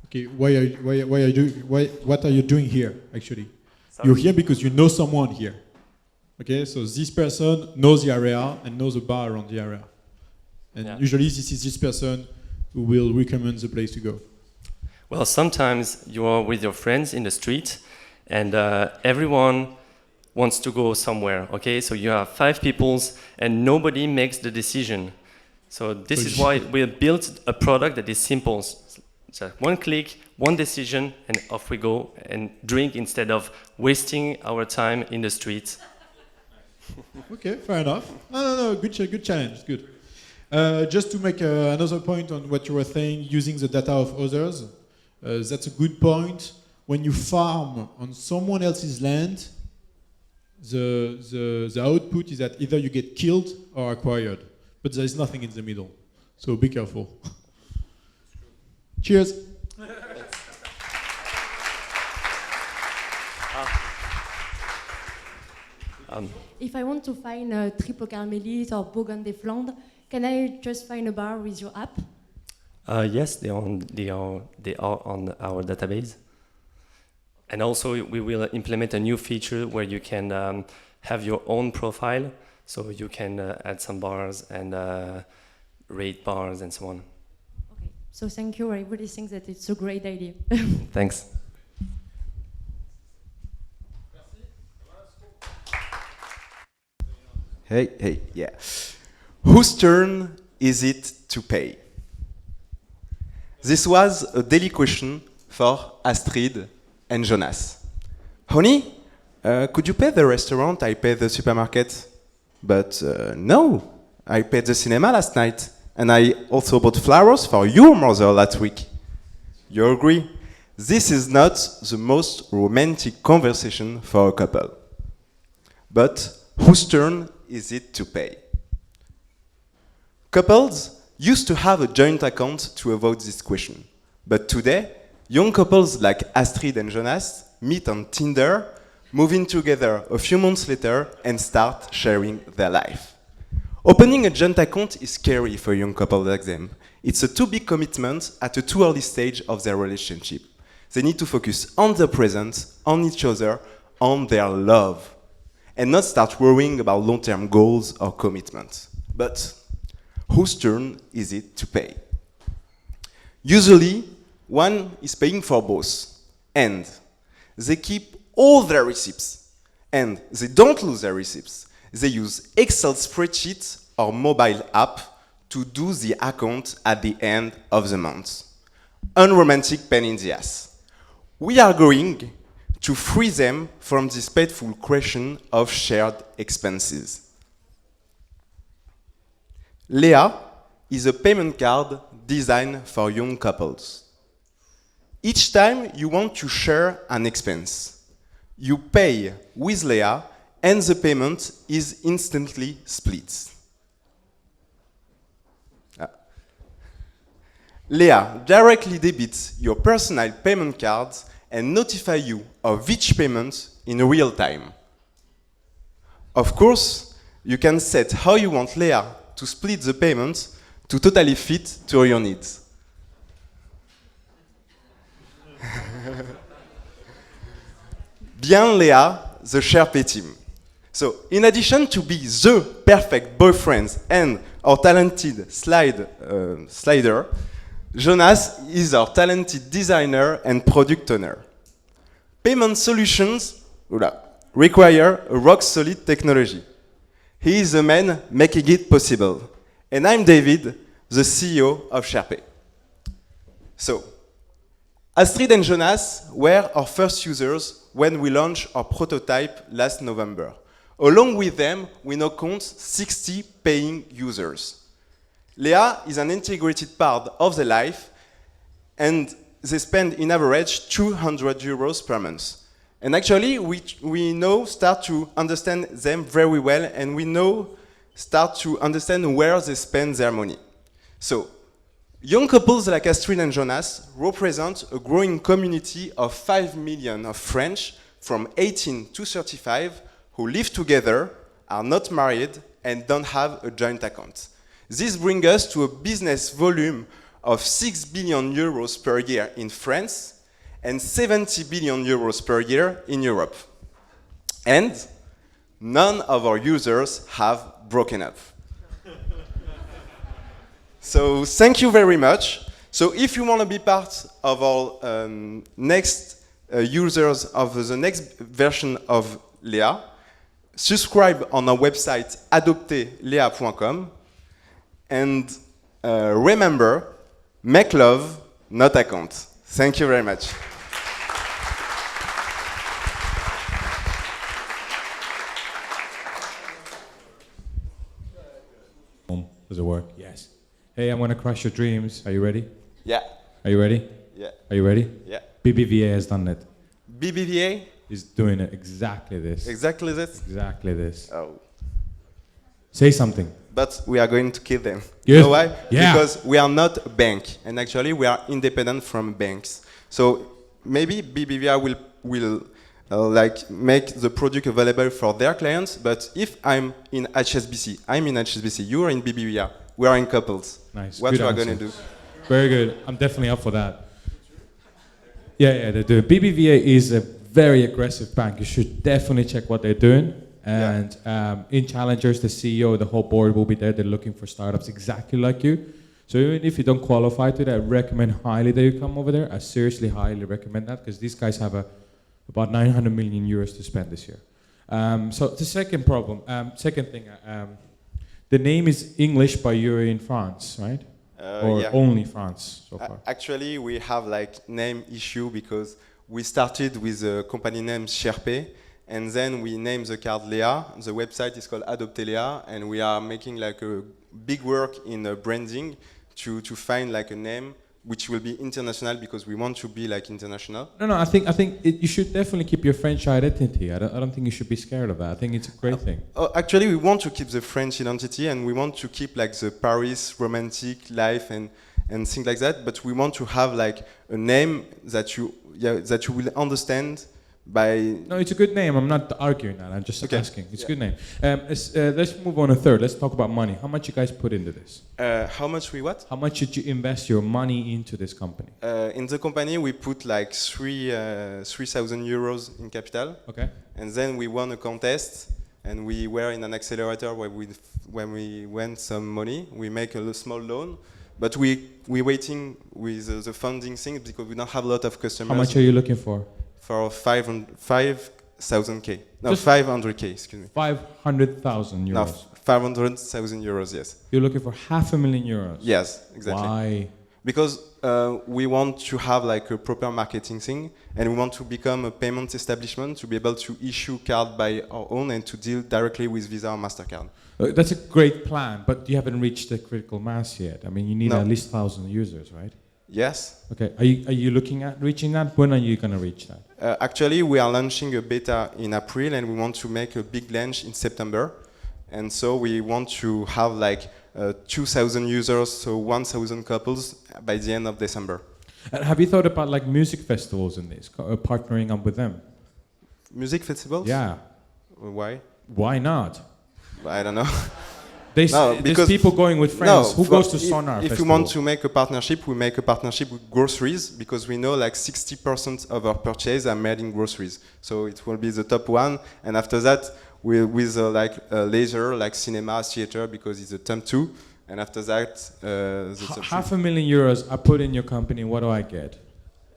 Okay, what are you doing here, actually? Sorry? You're here because you know someone here. Okay, so this person knows the area and knows the bar around the area. And usually this is this person who will recommend the place to go. Well, sometimes you are with your friends in the street and everyone wants to go somewhere, okay? So you have 5 people and nobody makes the decision. So this is why we have built a product that is simple. So one click, one decision, and off we go and drink instead of wasting our time in the streets. Okay, fair enough. No, good challenge, good. Just to make another point on what you were saying, using the data of others, that's a good point. When you farm on someone else's land, the output is that either you get killed or acquired, but there is nothing in the middle. So be careful. Cheers. If I want to find a Triple Caramelite or Bourgogne des Flandres, can I just find a bar with your app? Yes, they are on our database. And also we will implement a new feature where you can have your own profile, so you can add some bars and rate bars and so on. Okay, so thank you. I really think that it's a great idea. Thanks. Hey, yeah. Whose turn is it to pay? This was a daily question for Astrid and Jonas. Honey, could you pay the restaurant? I paid the supermarket. But no, I paid the cinema last night. And I also bought flowers for your mother last week. You agree? This is not the most romantic conversation for a couple. But whose turn is it to pay? Couples used to have a joint account to avoid this question. But today, young couples like Astrid and Jonas meet on Tinder, move in together a few months later, and start sharing their life. Opening a joint account is scary for a young couple like them. It's a too big commitment at a too early stage of their relationship. They need to focus on the present, on each other, on their love, and not start worrying about long-term goals or commitments. But whose turn is it to pay? Usually, one is paying for both, and they keep all their receipts, and they don't lose their receipts. They use Excel spreadsheets or mobile app to do the account at the end of the month. Unromantic pain in the ass. We are going to free them from this painful question of shared expenses. Lea is a payment card designed for young couples. Each time you want to share an expense, you pay with Lea and the payment is instantly split. Lea directly debits your personal payment cards and notify you of each payment in real time. Of course, you can set how you want Lea to split the payments to totally fit to your needs. Bien Lea, the Sherpa team. So, in addition to be the perfect boyfriend and our talented slider, Jonas is our talented designer and product owner. Payment solutions require a rock-solid technology. He is the man making it possible. And I'm David, the CEO of Sherpa. So, Astrid and Jonas were our first users when we launched our prototype last November. Along with them, we now count 60 paying users. Lea is an integrated part of their life, and they spend in average 200 euros per month. And actually, we now start to understand them very well, and we now start to understand where they spend their money. So, young couples like Astrid and Jonas represent a growing community of 5 million of French from 18 to 35 who live together, are not married, and don't have a joint account. This brings us to a business volume of 6 billion euros per year in France and 70 billion euros per year in Europe. And none of our users have broken up. So thank you very much. So if you want to be part of our next users of the next version of Lea, subscribe on our website adoptelea.com. And remember, make love, not account. Thank you very much. Does it work? Yes. Hey, I'm going to crush your dreams. Are you ready? Yeah. Are you ready? Yeah. Are you ready? Yeah. BBVA has done it. BBVA? Is doing it exactly this. Exactly this? Exactly this. Oh. Say something. But we are going to kill them. Yes. You know why? Yeah. Because we are not a bank, and actually we are independent from banks. So maybe BBVA will like make the product available for their clients. But if I'm in HSBC, you are in BBVA, we are in couples. Nice. What Good we are answer. going to do? Very good. I'm definitely up for that. Yeah, they do. BBVA is a very aggressive bank. You should definitely check what they're doing. And in Challengers, the CEO, the whole board will be there. They're looking for startups exactly like you. So even if you don't qualify to that, I recommend highly that you come over there. I seriously highly recommend that because these guys have about 900 million euros to spend this year. So the second thing, the name is English, but you're in France, right? Or yeah. only France so far? Actually, we have like name issue because we started with a company name Sherpa, and then we named the card Lea. The website is called Adoptelea, and we are making like a big work in branding to find like a name which will be international because we want to be like international. No, I think you should definitely keep your French identity. I don't think you should be scared of that. I think it's a great thing. Actually, we want to keep the French identity, and we want to keep like the Paris romantic life and things like that. But we want to have like a name that you will understand. No, it's a good name. I'm not arguing that. I'm just asking. It's a good name. Let's move on to third. Let's talk about money. How much you guys put into this? How much we what? How much did you invest your money into this company? In the company, we put like 3,000 euros in capital. Okay. And then we won a contest, and we were in an accelerator when we won some money. We make a small loan, but we're waiting with the funding things because we don't have a lot of customers. How much are you looking for? For 5,000K. No, 500K, excuse me. 500,000 euros. No, 500,000 euros, yes. You're looking for €500,000. Yes, exactly. Why? Because we want to have like a proper marketing thing, and we want to become a payment establishment to be able to issue card by our own and to deal directly with Visa or MasterCard. That's a great plan, but you haven't reached the critical mass yet. I mean, you need No. at least 1,000 users, right? Yes. Okay. Are you looking at reaching that? When are you going to reach that? Actually, we are launching a beta in April, and we want to make a big launch in September. And so we want to have like 2,000 users, so 1,000 couples by the end of December. Have you thought about like music festivals in this, partnering up with them? Music festivals? Yeah. Why? Why not? I don't know. There's people going with friends. Who goes to Sonar If Festival? we want to make a partnership, we make a partnership with groceries because we know like 60% of our purchases are made in groceries. So it will be the top one, and after that, with like leisure, like cinema, theater, because it's a top 2, and after that, the top 3. €500,000 I put in your company. What do I get?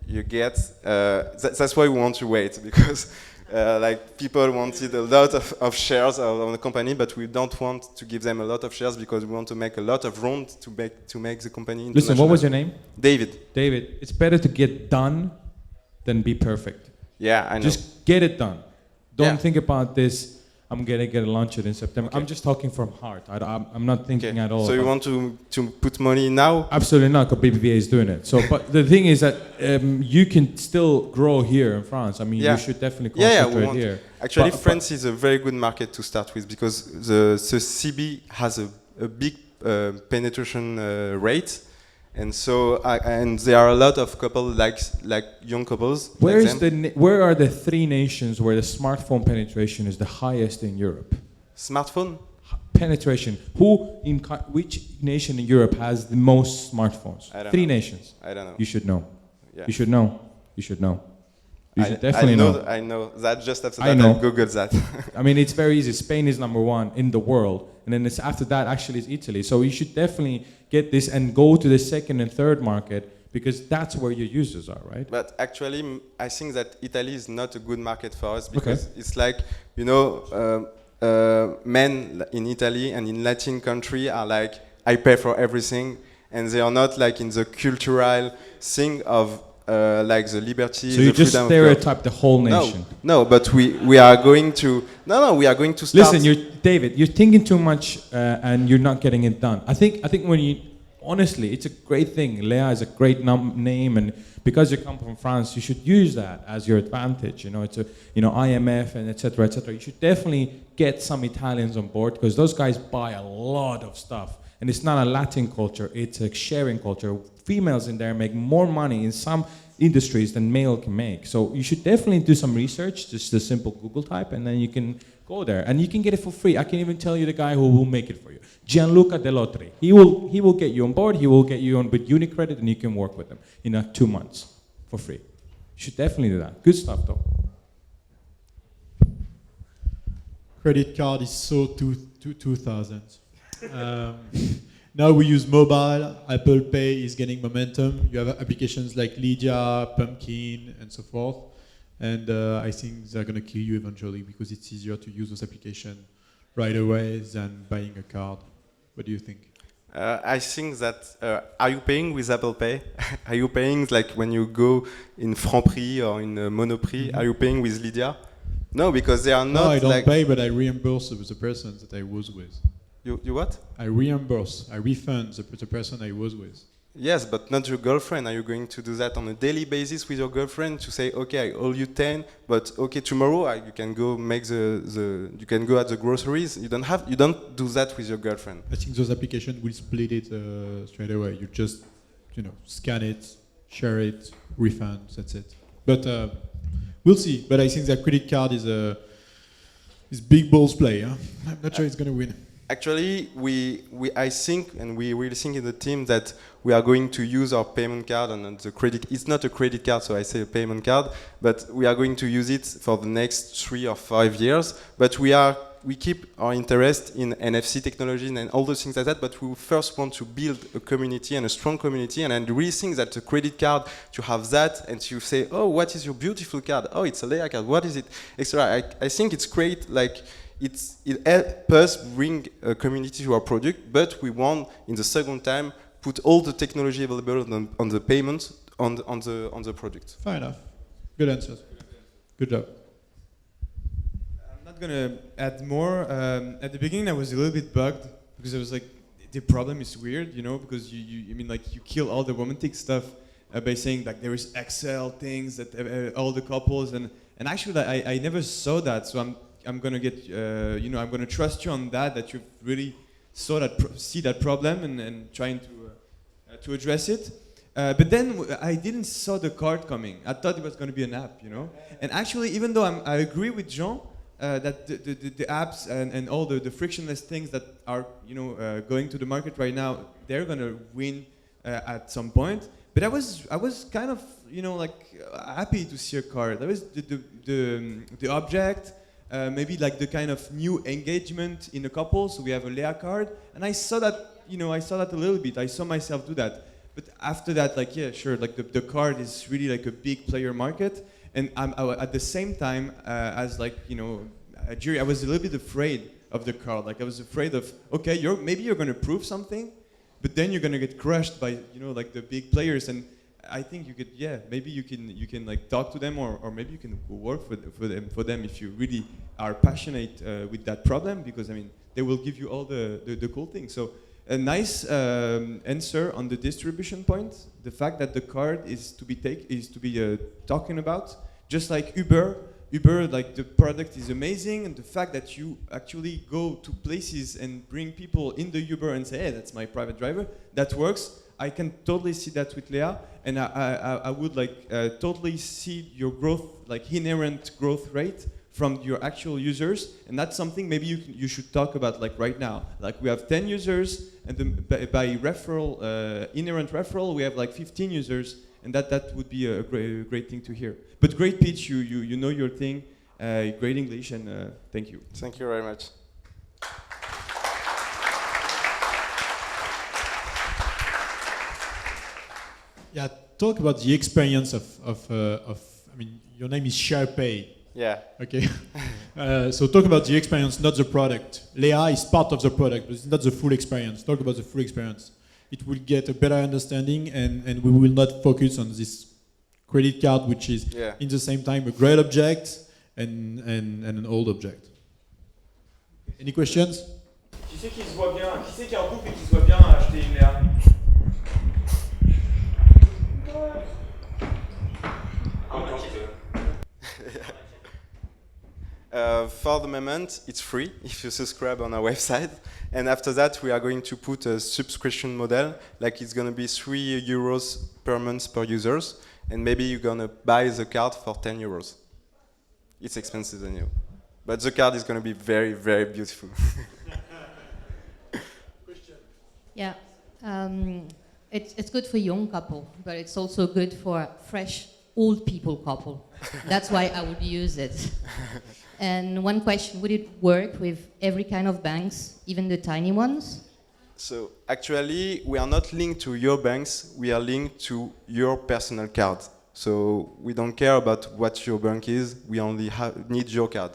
You get. That's why we want to wait because. Like people wanted a lot of shares on the company, but we don't want to give them a lot of shares because we want to make a lot of rounds to make the company international. Listen, what was your name? David. David, it's better to get done than be perfect. Yeah, I know. Just get it done. Don't Yeah. think about this. I'm gonna get a launch it in September. I'm just talking from heart. I'm not thinking at all. So you want to put money now? Absolutely not, because BBVA is doing it. So, but the thing is that you can still grow here in France. I mean, you should definitely concentrate here. Actually, France is a very good market to start with because the CB has a big penetration rate. And so, and there are a lot of couples, like young couples. Where are the 3 nations where the smartphone penetration is the highest in Europe? Smartphone penetration. Which nation in Europe has the most smartphones? I don't 3 know. nations. I don't know. You should know. Yeah. You should know. You should know. You should I definitely know. I know that just after I that know. I googled that. I mean, it's very easy. Spain is number 1 in the world, and then it's after that actually is Italy. So you should definitely get this and go to the 2nd and 3rd market because that's where your users are, right? But actually, I think that Italy is not a good market for us because it's like, you know, men in Italy and in Latin country are like, I pay for everything, and they are not like in the cultural thing of like the liberty. So you just stereotype the whole nation. No, but we are going to we are going to start. Listen, David, you're thinking too much and you're not getting it done. I think when you honestly, it's a great thing. Lea is a great name, and because you come from France, you should use that as your advantage. You know, it's IMF and etc. etc. You should definitely get some Italians on board because those guys buy a lot of stuff. And it's not a Latin culture, it's a sharing culture. Females in there make more money in some industries than male can make. So you should definitely do some research, just a simple Google type, and then you can go there. And you can get it for free. I can even tell you the guy who will make it for you. Gianluca Delotri. He will get you on board, he will get you on with Unicredit, and you can work with him in 2 months for free. You should definitely do that. Good stuff though. Credit card is so 2000. Now we use mobile. Apple Pay is gaining momentum. You have applications like Lydia, Pumpkin, and so forth. And I think they're going to kill you eventually because it's easier to use those applications right away than buying a card. What do you think? I think that, are you paying with Apple Pay? Are you paying like when you go in Franprix or in Monoprix? Are you paying with Lydia? No, because they are not. No, I don't pay, but I reimburse the person that I was with. You what? I reimburse, I refund the person I was with. Yes, but not your girlfriend. Are you going to do that on a daily basis with your girlfriend to say, okay, I owe you 10, but okay, tomorrow you can go make you can go at the groceries. You don't do that with your girlfriend. I think those applications will split it straight away. You just, scan it, share it, refund. That's it. But we'll see. But I think that credit card is big balls play. Huh? I'm not sure it's going to win. Actually, I think, and we really think in the team that we are going to use our payment card and the credit. It's not a credit card, so I say a payment card, but we are going to use it for the next 3 or 5 years. But we keep our interest in NFC technology and all those things like that. But we first want to build a community and a strong community. And I really think that the credit card, to have that, and to say, oh, what is your beautiful card? Oh, it's a Lea card. What is it? Etc. I think it's great, like. it helps us bring a community to our product, but we want, in the second time, put all the technology available on the payments on the product. Fair enough. Good answers. Good job. I'm not gonna add more. At the beginning, I was a little bit bugged because I was like, the problem is weird, you know, because I mean, like, you kill all the romantic stuff by saying like there is Excel things that all the couples and actually I never saw that, so I'm gonna get you know, I'm gonna trust you on that you really see that problem and trying to address it. But then I didn't saw the card coming. I thought it was going to be an app, you know. And actually, even though I agree with Jean that the apps and all the frictionless things that are, you know, going to the market right now, they're going to win at some point. But I was kind of, you know, like happy to see a card. That was the object, maybe like the kind of new engagement in a couple. So we have a Leia card, and I saw that, you know, I saw that a little bit. I saw myself do that. But after that, like, yeah, sure, like the card is really like a big player market. And at the same time, as like, you know, a jury, I was a little bit afraid of the card. Like I was afraid of, okay, maybe you're going to prove something, but then you're going to get crushed by, you know, like the big players. And I think you could, yeah, maybe you can like talk to them, or maybe you can work for them if you really are passionate with that problem, because I mean, they will give you all the cool things. So a nice answer on the distribution point. The fact that the card is to be talking about, just like Uber, like the product is amazing, and the fact that you actually go to places and bring people in the Uber and say, hey, that's my private driver, that works. I can totally see that with Leia, and I would like totally see your growth, like inherent growth rate from your actual users, and that's something maybe you should talk about like right now. Like we have 10 users, and then by referral, inherent referral, we have like 15 users, and that would be a great thing to hear. But great pitch, you know your thing, great English, and thank you. Thank you very much. Yeah, talk about the experience of I mean, your name is SharePay. Yeah. Okay. So talk about the experience, not the product. Leia is part of the product, but it's not the full experience. Talk about the full experience. It will get a better understanding, and we will not focus on this credit card, which is in the same time a great object and an old object. Any questions? Qui c'est qui se voit bien? Qui c'est qui est en couple et qui se voit bien acheter une Leia? For the moment, it's free if you subscribe on our website. And after that, we are going to put a subscription model. Like it's going to be €3 per month per users. And maybe you're going to buy the card for €10. It's expensive than you. But the card is going to be very, very beautiful. Yeah. It's good for young couple, but it's also good for fresh old people couple. That's why I would use it. And one question, would it work with every kind of banks, even the tiny ones? So actually, we are not linked to your banks, we are linked to your personal card. So we don't care about what your bank is, we only need your card.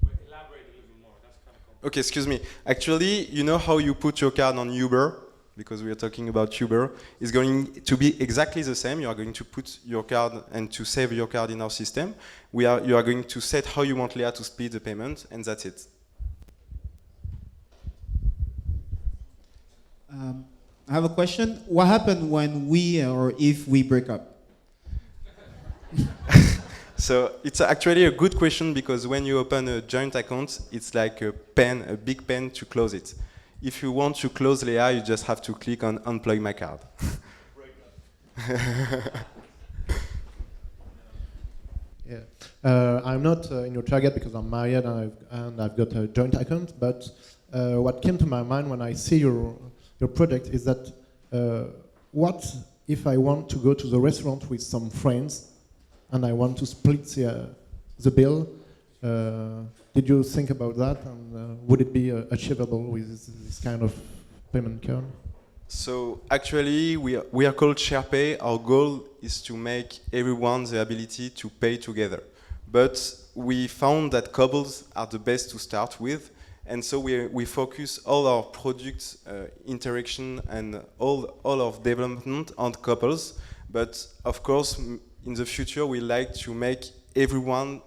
Elaborate a little more, that's kind of complex. Okay, excuse me. Actually, you know how you put your card on Uber? Because we are talking about Uber, is going to be exactly the same. You are going to put your card and to save your card in our system. You are going to set how you want Leia to split the payment, and that's it. I have a question. What happened when we or if we break up? So it's actually a good question, because when you open a joint account, it's like a big pen to close it. If you want to close Leia, you just have to click on unplug my card. Yeah, I'm not in your target because I'm married and I've got a joint account. But what came to my mind when I see your product is that what if I want to go to the restaurant with some friends and I want to split the bill? Did you think about that, and would it be achievable with this kind of payment card? So actually, we are called SharePay. Our goal is to make everyone the ability to pay together. but we found that cobbles are the best to start with, and so we focus all our product interaction and all of development on couples. But of course, in the future, we like to make everyone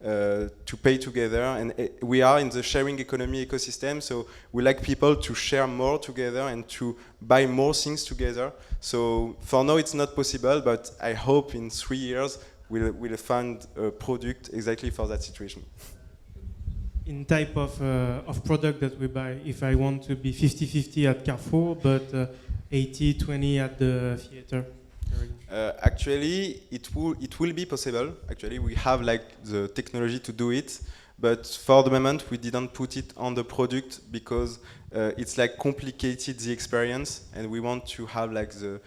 to pay together, and we are in the sharing economy ecosystem, so we like people to share more together and to buy more things together. So for now it's not possible, but I hope in 3 years we'll find a product exactly for that situation. In type of product that we buy, if I want to be 50-50 at Carrefour, but 80-20 at the theater. Actually, it will be possible. Actually, we have like the technology to do it, but for the moment, we didn't put it on the product because it's like complicated the experience, and we want to have like the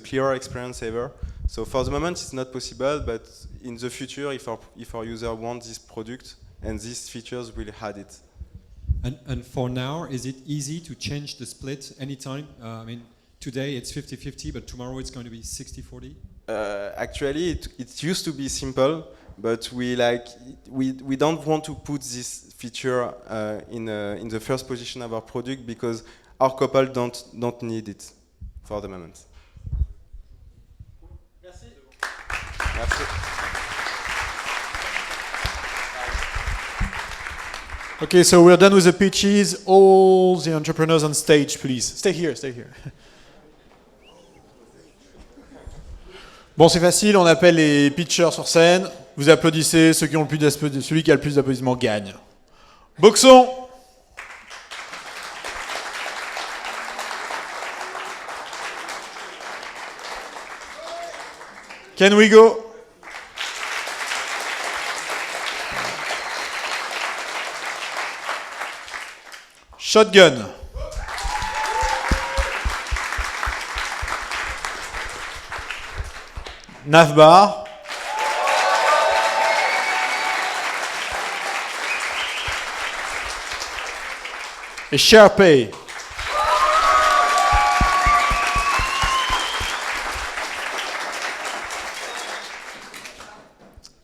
clearer experience ever. So for the moment, it's not possible, but in the future, if our user wants this product and these features, we'll add it. And for now, is it easy to change the split anytime? I mean, today it's 50-50, but tomorrow it's going to be 60-40? Actually, it used to be simple, but we don't want to put this feature in the first position of our product because our couple don't need it for the moment. Merci. Merci. Okay, so we're done with the pitches. All the entrepreneurs on stage, please. Stay here, stay here. Bon, c'est facile, on appelle les pitchers sur scène. Vous applaudissez, celui qui a le plus d'applaudissements gagne. Boxon. Can we go? Shotgun. Navbar. Et SharePay.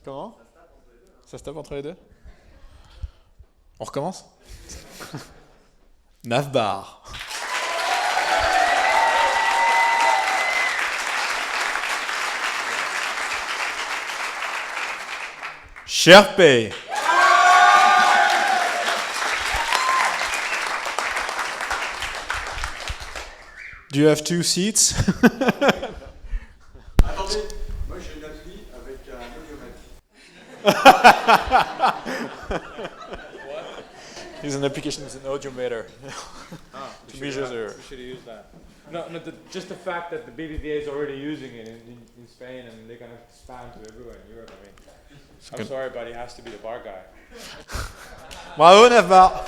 Comment? Ça se tape entre les deux? On recommence? Navbar. SharePay. Do you have 2 seats? Attendez, moi j'ai une appli avec un audiomètre. It's an application with an audiometer. To measure the... We should use that. No, just the fact that the BBVA is already using it in Spain and they're going to expand to everywhere in Europe. I mean, I'm sorry, but he has to be the bar guy. Bravo, Navbar.